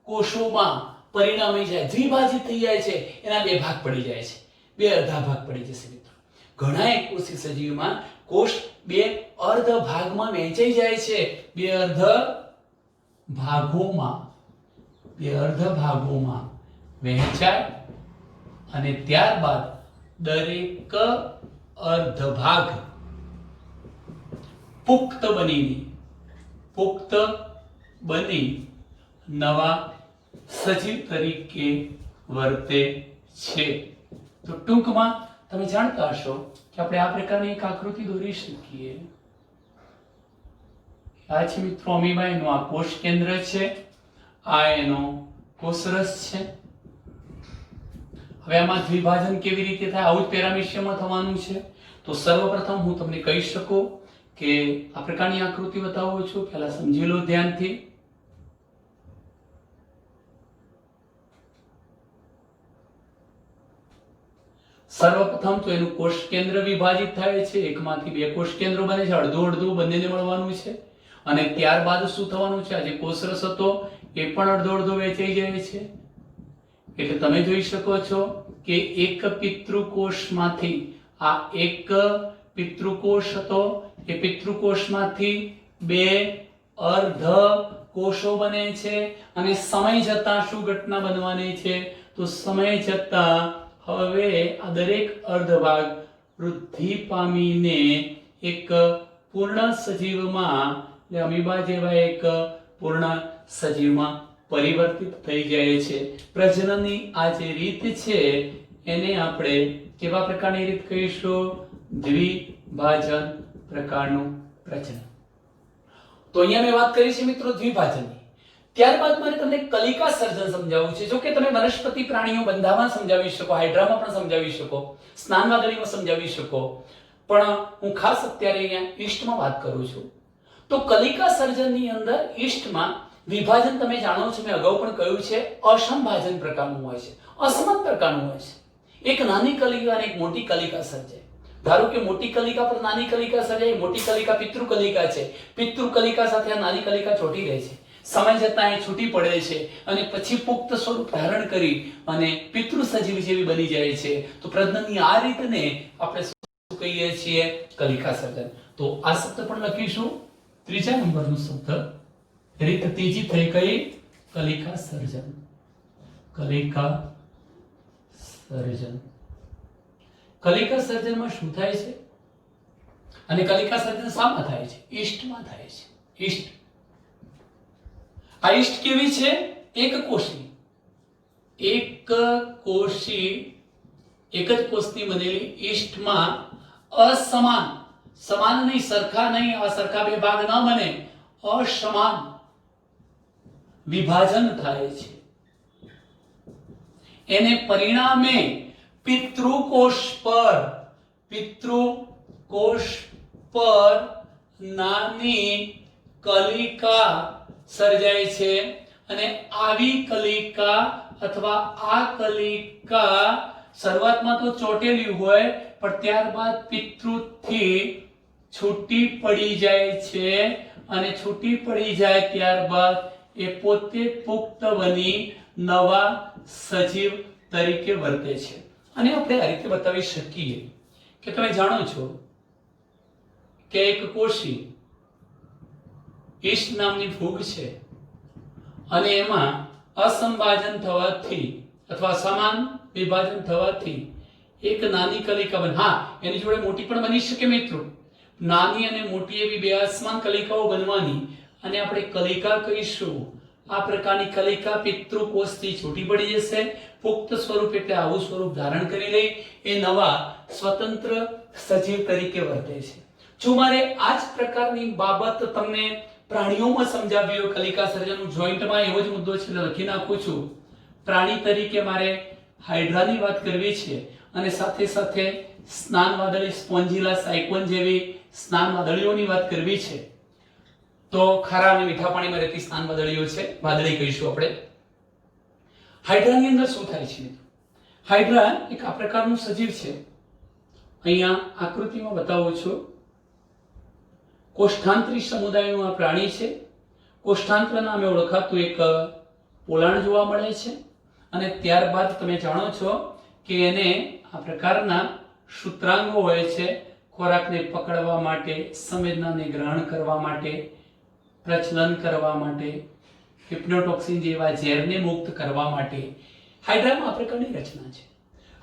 કોષોમાં પરિણમી જાય, દ્વિભાજિત થઈ જાય છે. એના બે ભાગ પડી જાય છે, બે અડધા ભાગ પડી જશે મિત્રો. ઘણા એકકોષી સજીવમાં કોષ બે અર્ધ ભાગમાં વહેંચાઈ જાય છે, બે અર્ધ ભાગોમાં વહેંચાય અને ત્યારબાદ દરેક અર્ધ ભાગ પુખ્ત બની નવા સજીવ તરીકે વર્તે છે. તો ટૂંકમાં તમે જાણતા હશો કે આપણે આ પ્રકારની એક આકૃતિ દોરી શકીએ. આ છે મિત્રો અમીબા, એનું આ કોષ કેન્દ્ર છે, આ એનો કોષરસ છે. હવે આમાં દ્વિભાજન કેવી રીતે થાય? આવું જ પેરામીશિયમમાં થવાનું છે. તો સર્વપ્રથમ હું તમને કહી શકું કે આ પ્રકારની આકૃતિ બતાવું છું, પહેલા સમજી લો ધ્યાનથી. સર્વપ્રથમ તો એનું કોષ કેન્દ્ર વિભાજિત થાય છે, એકમાંથી બે કોષ કેન્દ્રો બને છે, અડધું અડધું બંનેને મળવાનું છે. અને ત્યારબાદ શું થવાનું છે? આ જે કોષરસ હતો એ પણ અડધો અડધો વહેંચાઈ જાય છે. એટલે તમે જોઈ શકો છો કે એક પિતૃકોષમાંથી, આ એક પિતૃકોષ હતો, એ પિતૃકોષમાંથી બે અર્ધ કોષો બને છે. અને સમય જતા શું ઘટના બનવાની છે? તો સમય જતા હવે આ દરેક અર્ધ ભાગ વૃદ્ધિ પામીને એક પૂર્ણ સજીવમાં, એટલે અમીબા જેવા એક પૂર્ણ સજીવમાં પરિવર્તિત થઈ જાય છે. પ્રજનનની આ જે રીત છે એને આપણે કેવા પ્રકારની રીત કહીશું? દ્વિભાજન પ્રકારનું પ્રજનન. તો અહીંયા મેં વાત કરી છે મિત્રો દ્વિભાજનની. ત્યારબાદ મારે તમને કલિકા સર્જન સમજાવવું છે. જો કે તમે વનસ્પતિ પ્રાણીઓ બંધામાં સમજાવી શકો, હાઇડ્રામાં પણ સમજાવી શકો, સ્નાન વાદળીમાં સમજાવી શકો, પણ હું ખાસ અત્યારે અહીંયા ઈસ્ટમાં વાત કરું છું. તો કલિકા સર્જનની અંદર ઈસ્ટમાં વિભાજન તમે જાણો છો, મેં અગાઉ પણ કહ્યું છે, અસમભાજન પ્રકારનું હોય છે, અસમાન પ્રકારનું હોય છે. એક નાની કલિકા અને એક મોટી કલિકા સર્જાય. ધારો કે મોટી કલિકા પર નાની કલિકા સર્જાય, મોટી કલિકા પિતૃ કલિકા છે, પિતૃ કલિકા સાથે આ નાની કલિકા ચોટી રહે છે, સમય જતાં એ છૂટી પડે છે અને પછી પુખ્ત સ્વરૂપ ધારણ કરી અને પિતૃ સજીવ જેવી બની જાય છે. તો પ્રજનનની આ રીતને આપણે શું કહીએ છીએ? કલિકા સર્જન. તો આ શબ્દ પણ લખીશું, ત્રીજા નંબરનો શબ્દ, રીત ત્રીજી થઈ ગઈ કલિકા સર્જન. કલિકા સર્જન. કલિકા સર્જનમાં શું થાય છે અને કલિકા સર્જન શામાં થાય છે? ઈસ્ટમાં થાય છે. ઈસ્ટ. આ ઈસ્ટ કેવી છે? એક કોષી. એક કોષી, એક જ કોષની બનેલી ઈસ્ટમાં અસમાન, સમાન નહીં, સરખા નહીં, આ સરખા બે ભાગ ન બને, અસમાન વિભાજન થાય છે. એને પરિણામે પિતૃકોષ પર નાની કલિકા સર્જાય છે અને આવી કલિકા અથવા આ કલિકા શરૂઆતમાં તો ચોટેલી હોય પણ ત્યારબાદ પિતૃથી છૂટી પડી જાય છે અને છૂટી પડી જાય ત્યારબાદ એ પોતે પુખ્ત બની નવા સજીવ તરીકે વર્તે છે. અને આપણે આ રીતે બતાવી શકીએ કે તમે જાણો છો કે એક કોષી ઈસ્ટ નામની ફૂગ છે અને એમાં અસંભાજન થવાથી અથવા સમાન વિભાજન થવાથી એક નાની કલિકા બને. હા, એની જોડે મોટી પણ બની શકે મિત્રો. નાની અને મોટી એવી બે અસમાન કલિકાઓ બનવાની અને આપણે કલિકા કહીશું. આ પ્રકારની કલિકા પિતૃકોષથી છૂટી પડી જશે, પુખ્ત સ્વરૂપ એટલે આવું સ્વરૂપ ધારણ કરી લઈ એ નવા સ્વતંત્ર સજીવ તરીકે વર્તે છે. જો મારે આ જ પ્રકારની બાબત તમને પ્રાણીઓમાં સમજાવી હોય, કલિકા સર્જન જોઈન્ટમાં એવો જ મુદ્દો છે, લખી નાખું છું. પ્રાણી તરીકે મારે હાઇડ્રાની વાત કરવી છે અને સાથે સાથે સ્નાન વાદળી, સ્પોન્જીલા, સાયક્લોન જેવી સ્નાન વાદળીઓની વાત કરવી છે. તો ખારા અને મીઠા પાણીમાં રહેતી સ્નાન વાદળીઓ છે, વાદળી કહીશું આપણે. હાઇડ્રાની અંદર શું થાય છે? હાઇડ્રા એક આ પ્રકારનું સજીવ છે, અહીંયા આકૃતિમાં બતાવું છું. કોષ્ઠાંતરી સમુદાયનું આ પ્રાણી છે. કોષ્ઠાંત્ર નામે ઓળખાતું એક પોલાણ જોવા મળે છે અને ત્યારબાદ તમે જાણો છો કે એને આ પ્રકારના સૂત્રાંગો હોય છે, ખોરાકને પકડવા માટે, સંવેદનાને ગ્રહણ કરવા માટે, પ્રચલન કરવા માટે, હિપ્નોટોક્સિન જેવા ઝેરને મુક્ત કરવા માટે. હાઇડ્રામાં આ પ્રકારની રચના છે.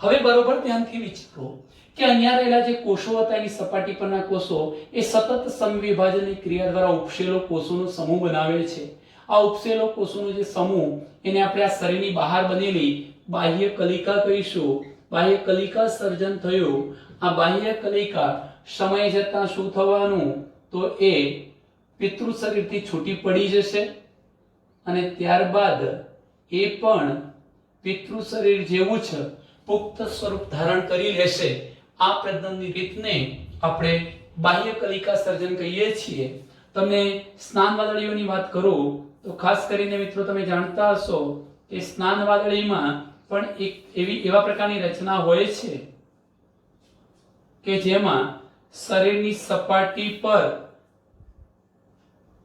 હવે બરોબર ધ્યાનથી વિચારો કે અહીંયા રહેલા જે કોષો હતા એની સપાટી પરના કોષો એ સતત સમવિભાજનની ક્રિયા દ્વારા ઉપસેલો કોષોનો સમૂહ બનાવે છે. આ ઉપસેલો કોષોનો જે સમૂહ એને આપણે આ શરીરની બહાર બનેલી બાહ્ય કલિકા કહીશું. બાહ્ય કલિકા સર્જન થયું. આ બાહ્ય કલિકા સમય જતાં શું થવાનું? તો એ પિતૃ શરીરથી છૂટી પડી જશે અને ત્યારબાદ એ પણ પિતૃ શરીર જેવું જ પુખ્ત સ્વરૂપ ધારણ કરી લેશે. આ પ્રજનનની રીતને આપણે બાહ્ય કલિકા સર્જન કહીએ છીએ. તમે સ્નાન વાદળીઓની વાત કરું તો ખાસ કરીને મિત્રો તમે જાણતા હશો કે સ્નાન વાદળીમાં પણ એક એવા પ્રકારની રચના હોય છે કે જેમાં શરીરની સપાટી પર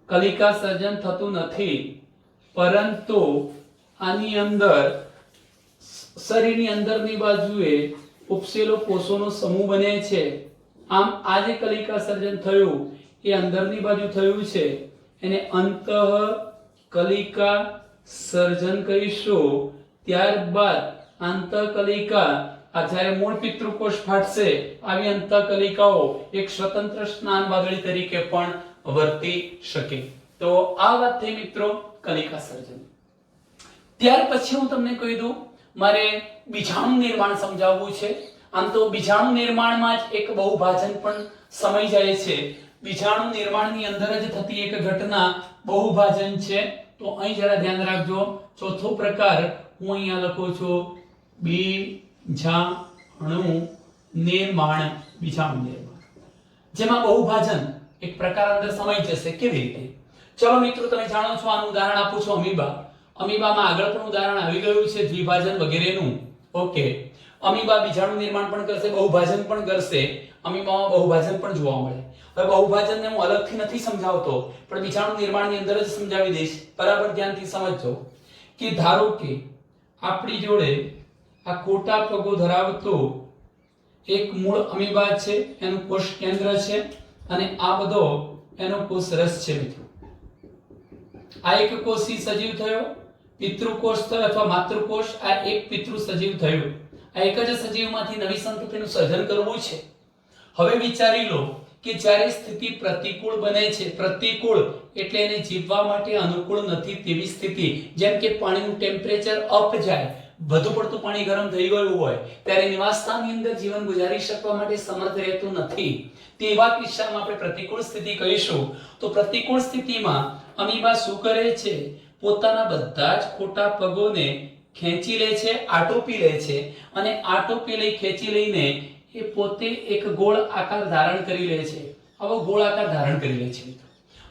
કલિકા સર્જન થતું નથી, પરંતુ આની અંદર શરીરની અંદરની બાજુએ ઉપસેલો કોષોનો સમૂહ બને છે. આમ આ જે કલિકા સર્જન થયું એ અંદરની બાજુ થયું છે, એને અંતઃ કલિકા સર્જન કહીશું. ત્યારબાદ આંતઃકલિકા, આ જ્યારે મૂળ પિતૃકોષ ફાટશે આવી અંતઃકલિકાઓ એક સ્વતંત્ર સ્નાન વાદળી તરીકે પણ વર્તી શકે. તો આ વાત થઈ મિત્રો કલિકા સર્જન. ત્યાર પછી હું તમને કહી દઉં, મારે બીજાણુ નિર્માણ સમજાવવું છે. આમ તો બીજાણુ નિર્માણમાં જ એક બહુભાજન પણ સમાઈ જાય છે. બીજાણુ નિર્માણની અંદર જ થતી એક ઘટના બહુભાજન છે. તો અહીં જરા ધ્યાન રાખજો. ચોથો પ્રકાર હું અહીંયા લખું છું બીજાણુ નિર્માણ. બીજાણુ નિર્માણ જેમાં બહુભાજન એક પ્રકાર અંદર સમાઈ જશે. કેવી રીતે? ચલો મિત્રો, તમે જાણો છો, આનું ઉદાહરણ આપું છું અમીબા. અમીબામાં આગળ પણ ઉદાહરણ આવી ગયું છે દ્વિભાજન વગેરેનું. ઓકે, અમીબા બીજાણુ નિર્માણ પણ કરશે, બહુભાજન પણ કરશે. અમીબામાં બહુભાજન પણ જોવા મળે. હવે બહુભાજનને હું અલગથી નથી સમજાવતો, પણ બીજાણુ નિર્માણની અંદર જ સમજાવી દઈશ. બરાબર ધ્યાનથી સમજજો કે ધારો કે આપણી જોડે આ ખોટા પગો ધરાવતો એક મૂળ અમીબા છે, એનું કોષ કેન્દ્ર છે, અને આ બધો એનો કોષ રસ છે. મિત્રો, આ એક કોષી સજીવ થયો, પિતૃકોષ થયો અથવા માતૃકોષ. આ એક પિતૃ સજીવ થયો. આ એક જ સજીવમાંથી નવી સંતતિનું સર્જન કરવું છે. હવે વિચારી લો કે જ્યારે સ્થિતિ પ્રતિકૂળ બને છે, પ્રતિકૂળ એટલે એને જીવવા માટે અનુકૂળ નથી તેવી સ્થિતિ, જેમ કે પાણીનું ટેમ્પરેચર અપ જાય, વધુ પડતું પાણી ગરમ થઈ ગયું હોય, ત્યારે નિવાસસ્થાનની અંદર જીવન ગુજારી શકવા માટે સમર્થ રહેતું નથી. તેવા કિસ્સામાં આપણે પ્રતિકૂળ સ્થિતિ કહીશું. તો પ્રતિકૂળ સ્થિતિમાં અમીબા શું કરે છે? પોતાના બધા જ ખોટા પગોને ખેંચી લે છે, આટોપી લે છે, અને આટોપી લઈ ખેંચી લઈને એ પોતે એક ગોળ આકાર ધારણ કરી લે છે. આવો ગોળ આકાર ધારણ કરી લે છે.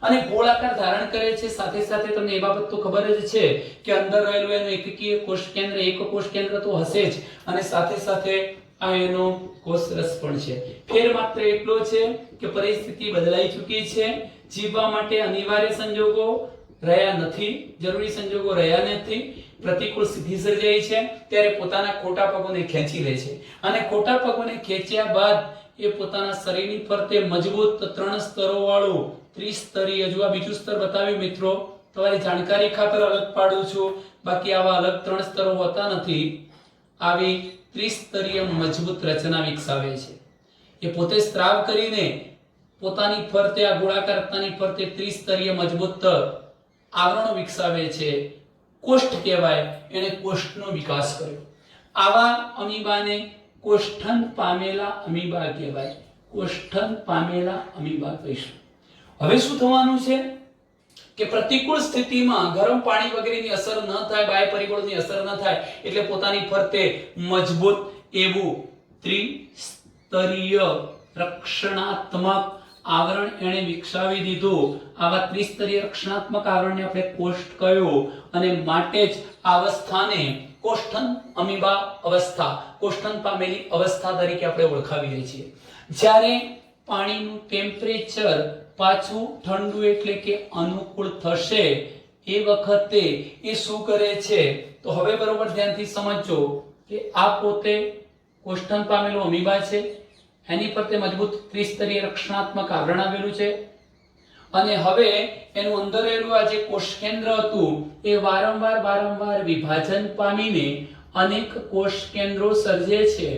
અને ગોળ આકાર ધારણ કરે છે, સાથે સાથે તમને એ બાબત તો ખબર જ છે કે અંદર રહેલું એનું એકકીય કોષ કેન્દ્ર, એક કોષ કેન્દ્ર તો હશે જ, અને સાથે સાથે આ એનો કોષ રસ પણ છે. ફેર માત્ર એટલો છે કે પરિસ્થિતિ બદલાઈ ચૂકી છે. જીવવા માટે અનિવાર્ય સંજોગો રહ્યા નથી, જરૂરી સંજોગો રહ્યા નથી. પ્રતિકૂળ સ્થિતિ સર્જાઈ છે ત્યારે પોતાના ખોટા પગોને ખેંચી લે છે, અને ખોટા પગોને ખેંચ્યા બાદ એ પોતાના શરીરની ફરતે મજબૂત 3 સ્તરો વાળું ત્રિસ્તરીય, જો આ બીજું સ્તર બતાવ્યું મિત્રો, તમારી જાણકારી ખાતર અલગ પાડું છું, બાકી આવા અલગ 3 સ્તરો હોતા નથી. આવી ત્રિસ્તરીય મજબૂત રચના વિકસાવે છે. એ પોતે સ્ત્રાવ કરીને પોતાની ફરતે, આ ગોળાકાર રચનાની ફરતે ત્રિસ્તરીય મજબૂત આવરણો વિકસાવે છે. કોષ્ઠ કહેવાય. એને કોષ્ઠનો વિકાસ કર્યો. આવા અમીબાને કોષ્ઠન પામેલા અમીબા કહેવાય. કોષ્ઠન પામેલા અમીબા કહીશું. હવે શું થવાનું છે કે પ્રતિકૂળ સ્થિતિમાં ગરમ પાણી વગેરેની અસર ન થાય, બાહ્ય પરિબળોની અસર ન થાય, એટલે પોતાની ફરતે મજબૂત એવું ત્રિસ્તરીય રક્ષણાત્મક આવરણ એણે વિકસાવી દીધું. આવા ત્રિસ્તરીય રક્ષણાત્મક આવરણને આપણે કોષ્ઠ કહ્યું, અને માટે જ આ અવસ્થાને કોષ્ઠન અમીબા અવસ્થા, કોષ્ઠન પામેલી અવસ્થા તરીકે આપણે ઓળખાવીએ છીએ. જ્યારે પાણીનું ટેમ્પરેચર પાછું ઠંડુ એટલે કે અનુકૂળ થશે, એ વખતે એ શું કરે છે? તો હવે બરોબર ધ્યાનથી સમજજો કે આ પોતે કોષ્ઠન પામેલું અમીબા છે, એની પર તે મજબૂત ત્રિસ્તરીય રક્ષણાત્મક આવરણ આવેલું છે, અને હવે એનું અંદર રહેલું આ જે કોષ કેન્દ્ર હતું એ વારંવાર વિભાજન પામીને અનેક કોષ કેન્દ્રો સર્જે છે.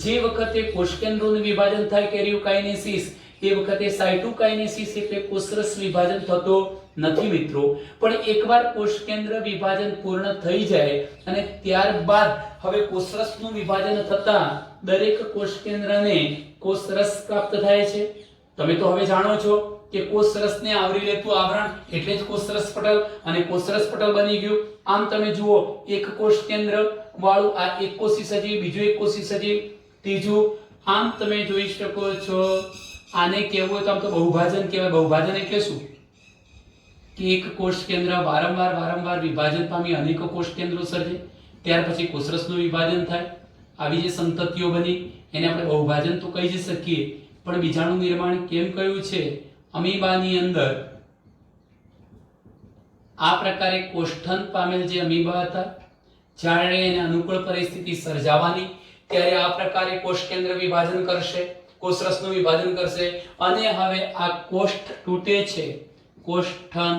જે વખતે કોષ કેન્દ્રોનું વિભાજન થાય કેરિયોકાઇનેસિસ, એ વખતે સાયટોકાઇનેસિસ એટલે કોષરસ વિભાજન થતો નથી મિત્રો. પણ એકવાર કોષ કેન્દ્ર વિભાજન પૂર્ણ થઈ જાય અને ત્યારબાદ હવે કોષરસનું વિભાજન થતા દરેક કોષ કેન્દ્રને કોષરસ પ્રાપ્ત થાય છે. તમે તો હવે જાણો છો કે કોષરસને આવરી લેતું આવરણ એટલે જ કોષરસ પટલ, અને કોષરસ પટલ બની ગયું. આમ તમે જુઓ, એક કોષ કેન્દ્ર વાળું આ એક કોષી સજીવ, બીજું એક કોષી સજીવ, ત્રીજું. આમ તમે જોઈ શકો છો. આને કહેવું હોય તો આમ તો બહુભાજન કહેવાય. બહુભાજન એટલે શું? કે એક કોષ કેન્દ્ર વારંવાર વિભાજન પામી અનેક કોષ કેન્દ્રો સર્જે, ત્યાર પછી કોષરસનું વિભાજન થાય, આવી જે સંતતિઓ બની એને આપણે બહુભાજન તો કહી જ શકીએ. પણ બીજાણુ નિર્માણ કેમ કહ્યું છે? અમીબાની અંદર આ પ્રકારે કોષ્ઠન પામેલ જે અમીબા હતા, જ્યારે એને અનુકૂળ પરિસ્થિતિ સર્જાવાની ત્યારે આ પ્રકારે કોષ કેન્દ્ર વિભાજન કરશે, કોષરસનું વિભાજન કરશે, અને હવે આ કોષ્ઠ તૂટે છે, કોષ્ઠન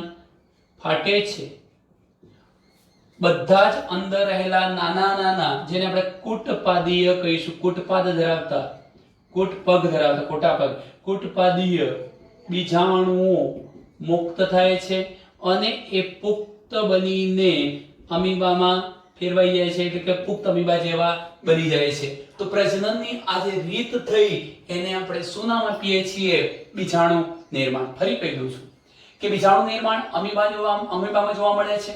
ફાટે છે. બધા જ અંદર રહેલા નાના જેને આપણે કૂટપાદીય કહીશું, કૂટપાદ ધરાવતા, કૂટપગ ધરાવતા, ખોટા પગ, કૂટપાદીય બીજાણુઓ મુક્ત થાય છે, અને એ પુખ્ત બનીને અમીબામાં ફેરવાઈ જાય છે, એટલે કે પુખ્ત અમીબા જેવા બની જાય છે. તો પ્રજનનની આ જે રીત થઈ એને આપણે શું નામ આપીએ છીએ? બીજાણુ નિર્માણ. ફરી કહી દઉં છું કે બીજાણુ નિર્માણ અમીબામાં જોવા મળે છે.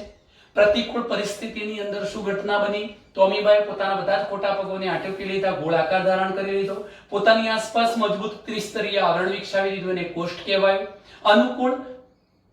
પ્રતિકૂળ પરિસ્થિતિની અંદર શું ઘટના બની? તો અમીબાએ પોતાના બધા જ ખોટા પગોને આટોકી લીધા, ગોળાકાર ધારણ કરી લીધો, પોતાની આસપાસ મજબૂત ત્રિસ્તરીય આવરણ વિકસાવી દીધું, એને કોષ્ઠ કહેવાય. અનુકૂળ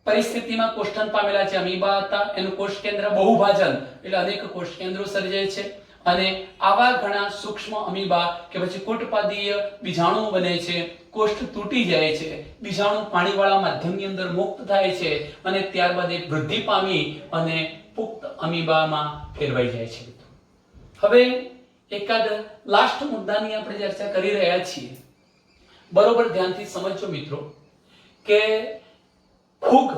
પરિસ્થિતિમાં કોષ્ઠન પામેલા જે અમીબા હતા એનું કોષ કેન્દ્ર બહુભાજન એટલે અનેક કોષ કેન્દ્રો સર્જાય છે અને આવા ઘણા સૂક્ષ્મ અમીબા કે પછી કુટપાદીય બીજાણુઓ બને છે. કોષ્ઠ તૂટી જાય છે, બીજાણુ પાણીવાળા માધ્યમની અંદર મુક્ત થાય છે અને ત્યારબાદ એ વૃદ્ધિ પામી અને પુખ્ત અમીબામાં ફેરવાઈ જાય છે. હવે એકાદ લાસ્ટ મુદ્દાની આપણે ચર્ચા કરી રહ્યા છીએ. બરોબર ધ્યાનથી સમજજો મિત્રો કે ફૂગ,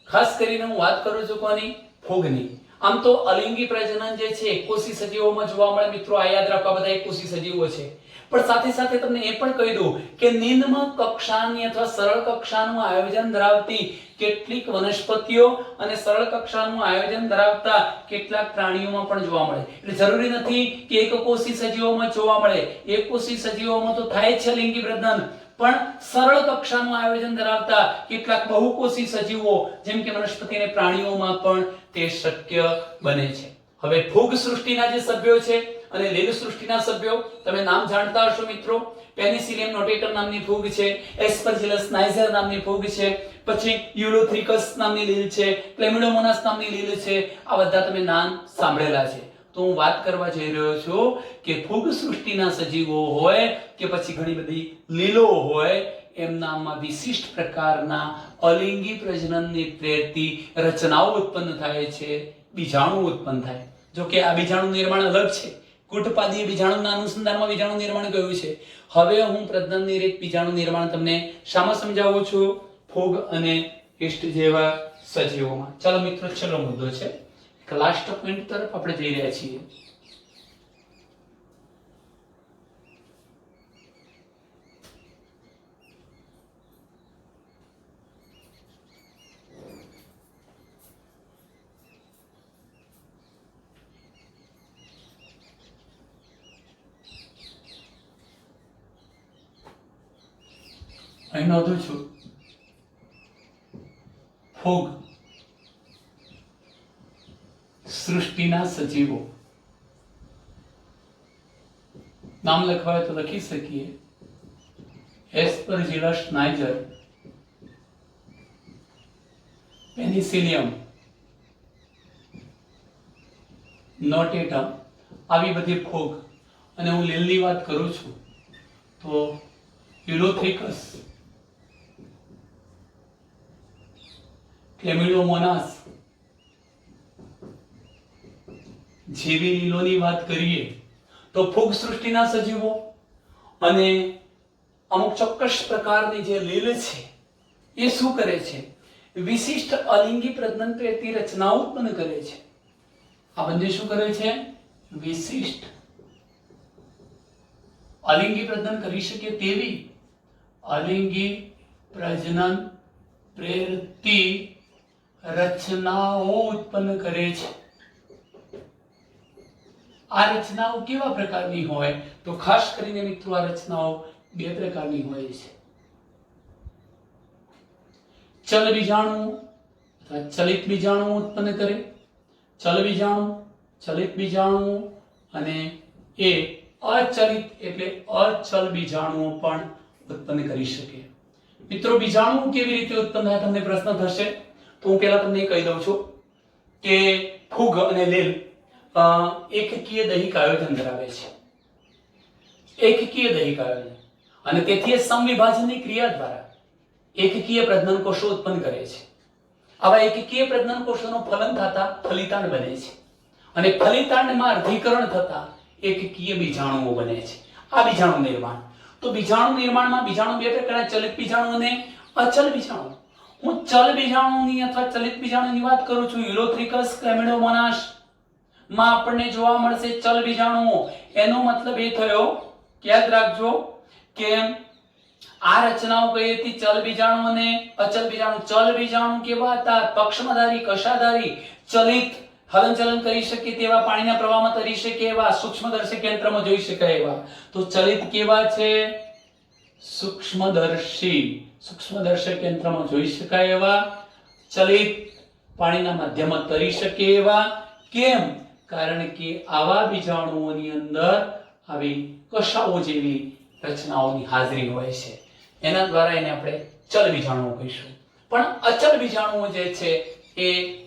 ખાસ કરીને હું વાત કરું છું કોની? ફૂગની. આમ તો અલિંગી પ્રજનન જે છે એકોષી સજીવોમાં જોવા મળે. મિત્રો આ યાદ રાખવા, બધા એકોષી સજીવો છે. પણ સાથે સાથે તમને એ પણ કહી દઉં કે નિમ્ન કક્ષાની અથવા સરળ કક્ષાનું આયોજન ધરાવતી કેટલીક વનસ્પતિઓ અને સરળ કક્ષાનું આયોજન ધરાવતા કેટલાક પ્રાણીઓમાં પણ જોવા મળે. એટલે જરૂરી નથી કે એકકોષી સજીવોમાં જોવા મળે. એકકોષી સજીવોમાં તો થાય છે લિંગી પ્રજનન, પણ સરળ કક્ષાનું આયોજન ધરાવતા કેટલાક બહુકોષી સજીવો જેમ કે વનસ્પતિ અને પ્રાણીઓમાં પણ તે શક્ય બને છે. હવે ફૂગ સૃષ્ટિના જે સભ્યો છે અને લીલ સૃષ્ટિના સભ્યો તમે નામ જાણતા હશો મિત્રો. પેનિસિલિયમ નોટેટર નામની ફૂગ છે, એસ્પરજિલસ નાઇઝર નામની ફૂગ છે, પછી યુલોથ્રિકસ નામની લીલ છે, ક્લેમિડોમોનાસ નામની લીલ છે. આ બધા તમે નામ સાંભળેલા છે. તો હું વાત કરવા જઈ રહ્યો છું કે ફૂગ સૃષ્ટિના સજીવો હોય કે પછી ઘણી બધી લીલો હોય, એમનામાં વિશિષ્ટ પ્રકારના અલિંગી પ્રજનનને પ્રેરતી રચનાઓ ઉત્પન્ન થાય છે, બીજાણુ ઉત્પન્ન થાય. જો કે આ બીજાણુ નિર્માણ અલગ છે. કુટપાદીય બીજાણુના અનુસંધાનમાં બીજાણુ નિર્માણ કહ્યું છે. હવે હું પ્રજનનની રીત, બીજાણુ નિર્માણ તમને શામાં સમજાવું છું? ફૂગ અને ઈસ્ટ જેવા સજીવોમાં. ચાલો મિત્રો, છેલ્લો મુદ્દો છે, લાસ્ટ પોઈન્ટ તરફ આપણે જઈ રહ્યા છીએ. અહીં નોંધું છું ફૂગ સૃષ્ટિના સજીવો. નામ લખવા હોય તો લખી શકીએ. એસ્પરજિલસ નાઇઝર, પેનિસિલિયમ નોટેટમ, આવી બધી ફૂગ. અને હું લીલની વાત કરું છું તો યુલોથ્રિકસ, ક્લેમિડોમોનાસ જેવી લીલોની વાત કરીએ તો ફૂગ સૃષ્ટિના સજીવો અને અમુક ચોક્કસ પ્રકારની જે લીલ છે એ શું કરે છે? વિશિષ્ટ અલિંગી પ્રજનન પ્રેરતી રચનાઓ ઉત્પન્ન કરે છે. આ બંને શું કરે છે? વિશિષ્ટ અલિંગી પ્રજનન કરી શકે તેવી અલિંગી પ્રજનન પ્રેરતી રચનાઓ ઉત્પન્ન કરે છે. આ રચનાઓ કેવા પ્રકારની હોય? તો ખાસ કરીને મિત્રો આ રચનાઓ બે પ્રકારની હોય છે. ચલ બીજાણુ અથવા ચલિત બીજાણુ ઉત્પન્ન કરે. ચલ બીજાણુ, ચલિત બીજાણુ અને એ અચલિત એટલે અચલ બીજાણુઓ પણ ઉત્પન્ન કરી શકે. મિત્રો બીજાણુ કેવી રીતે ઉત્પન્ન થાય તમને પ્રશ્ન થશે. તો હું પહેલા તમને કહી દઉં છું કે ફૂગ અને લીલ એકકીય દૈહિક આયોજન ધરાવે છે. એકકીય દૈહિક આયોજન, અને તેથી સમવિભાજનની ક્રિયા દ્વારા એકકીય પ્રજનન કોષો ઉત્પન્ન કરે છે. આવા એકકીય પ્રજનન કોષોનું ફલન થતા ફલિતાંડ બને છે અને ફલિતાંડમાં અર્ધીકરણ થતા એકકીય બીજાણુઓ બને છે. આ બીજાણુ નિર્માણ. તો બીજાણુ નિર્માણમાં બીજાણુ બે પ્રકારના, ચલિત બીજાણુ અને અચલ બીજાણુ. હું ચલ બીજાણુની અથવા ચલિત બીજાણુની વાત કરું છું. યુલોથ્રિકસ, ક્લેમિડોમોનાસ માં આપણને જોવા મળશે ચલ બીજાણુઓ. એનો મતલબ એ થયો, યાદ રાખજો કે આ રચનાઓ કઈ હતી? ચલ બીજાણુ અને અચલ બીજાણુ. ચલ બીજાણુ કેવા હતા? પક્ષમધારી, કશાધારી, ચલિત, હલનચલન કરી શકે તેવા, પાણીના પ્રવાહમાં તરી શકે એવા, સૂક્ષ્મદર્શક યંત્રમાં જોઈ શકાય એવા. તો ચલિત કેવા છે? સૂક્ષ્મદર્શક યંત્રમાં જોઈ શકાય એવા, ચલિત પાણીના માધ્યમમાં તરી શકે એવા. કેમ? કારણ કે આવા બીજાણુઓની અંદર આવી કશાઓ જેવી રચનાઓની હાજરી હોય છે. એના દ્વારા એને આપણે ચલ બીજાણુઓ કહીશું. પણ અચલ બીજાણુઓ જે છે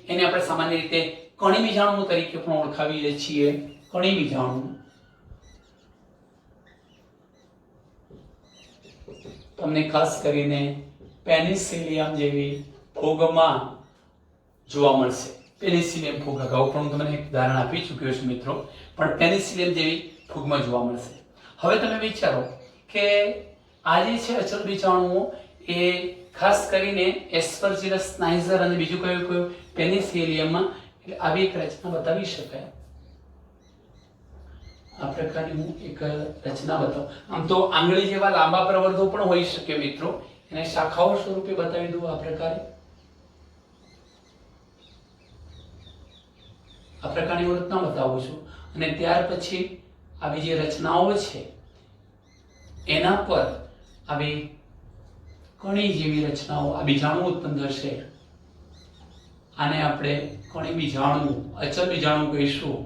એને આપણે સામાન્ય રીતે કણી બીજાણુઓ તરીકે પણ ઓળખાવીએ છીએ. કણી બીજાણુ તમને ખાસ કરીને પેનિસિલિયમ જેવી ફૂગમાં જોવા મળશે. પેનિસિલિયમ ફૂગ અગાઉ પણ હું તમને એક ઉદાહરણ આપી ચૂક્યો છું મિત્રો, પણ પેનિસિલિયમ જેવી ફૂગમાં જોવા મળશે. હવે તમે વિચારો કે આ જે છે અચલ બીજાણુઓ એ ખાસ કરીને એસ્પરજીલસ નાઇઝર અને બીજું કયું પેનિસિલિયમમાં એટલે આવી એક રચના બતાવી શકાય. આ પ્રકારની હું એક રચના બતાવું. આમ તો આંગળી જેવા લાંબા પ્રવર્ધો પણ હોઈ શકે મિત્રો, એને શાખાઓ સ્વરૂપે બતાવી દઉં. આ પ્રકારની હું રચના બતાવું છું. અને ત્યાર પછી આવી જે રચનાઓ છે એના પર આવી કણી જેવી રચનાઓ, આ બીજાણુ ઉત્પન્ન થશે. આને આપણે કણી બીજાણુ, અચલ બીજાણુ કહીશું,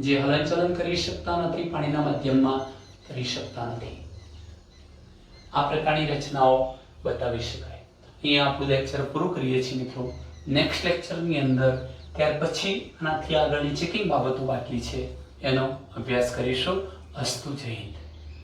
જે હલનચલન કરી શકતા નથી, પાણીના માધ્યમમાં કરી શકતા નથી. આ પ્રકારની રચનાઓ બતાવી શકાય. અહીંયા આપણું લેક્ચર પૂરું કરીએ છીએ મિત્રો. નેક્સ્ટ લેક્ચરની અંદર ત્યાર પછી આનાથી આગળની ચેકિંગ બાબતો બાકી છે એનો અભ્યાસ કરીશું. અસ્તુ જય હિન્દ.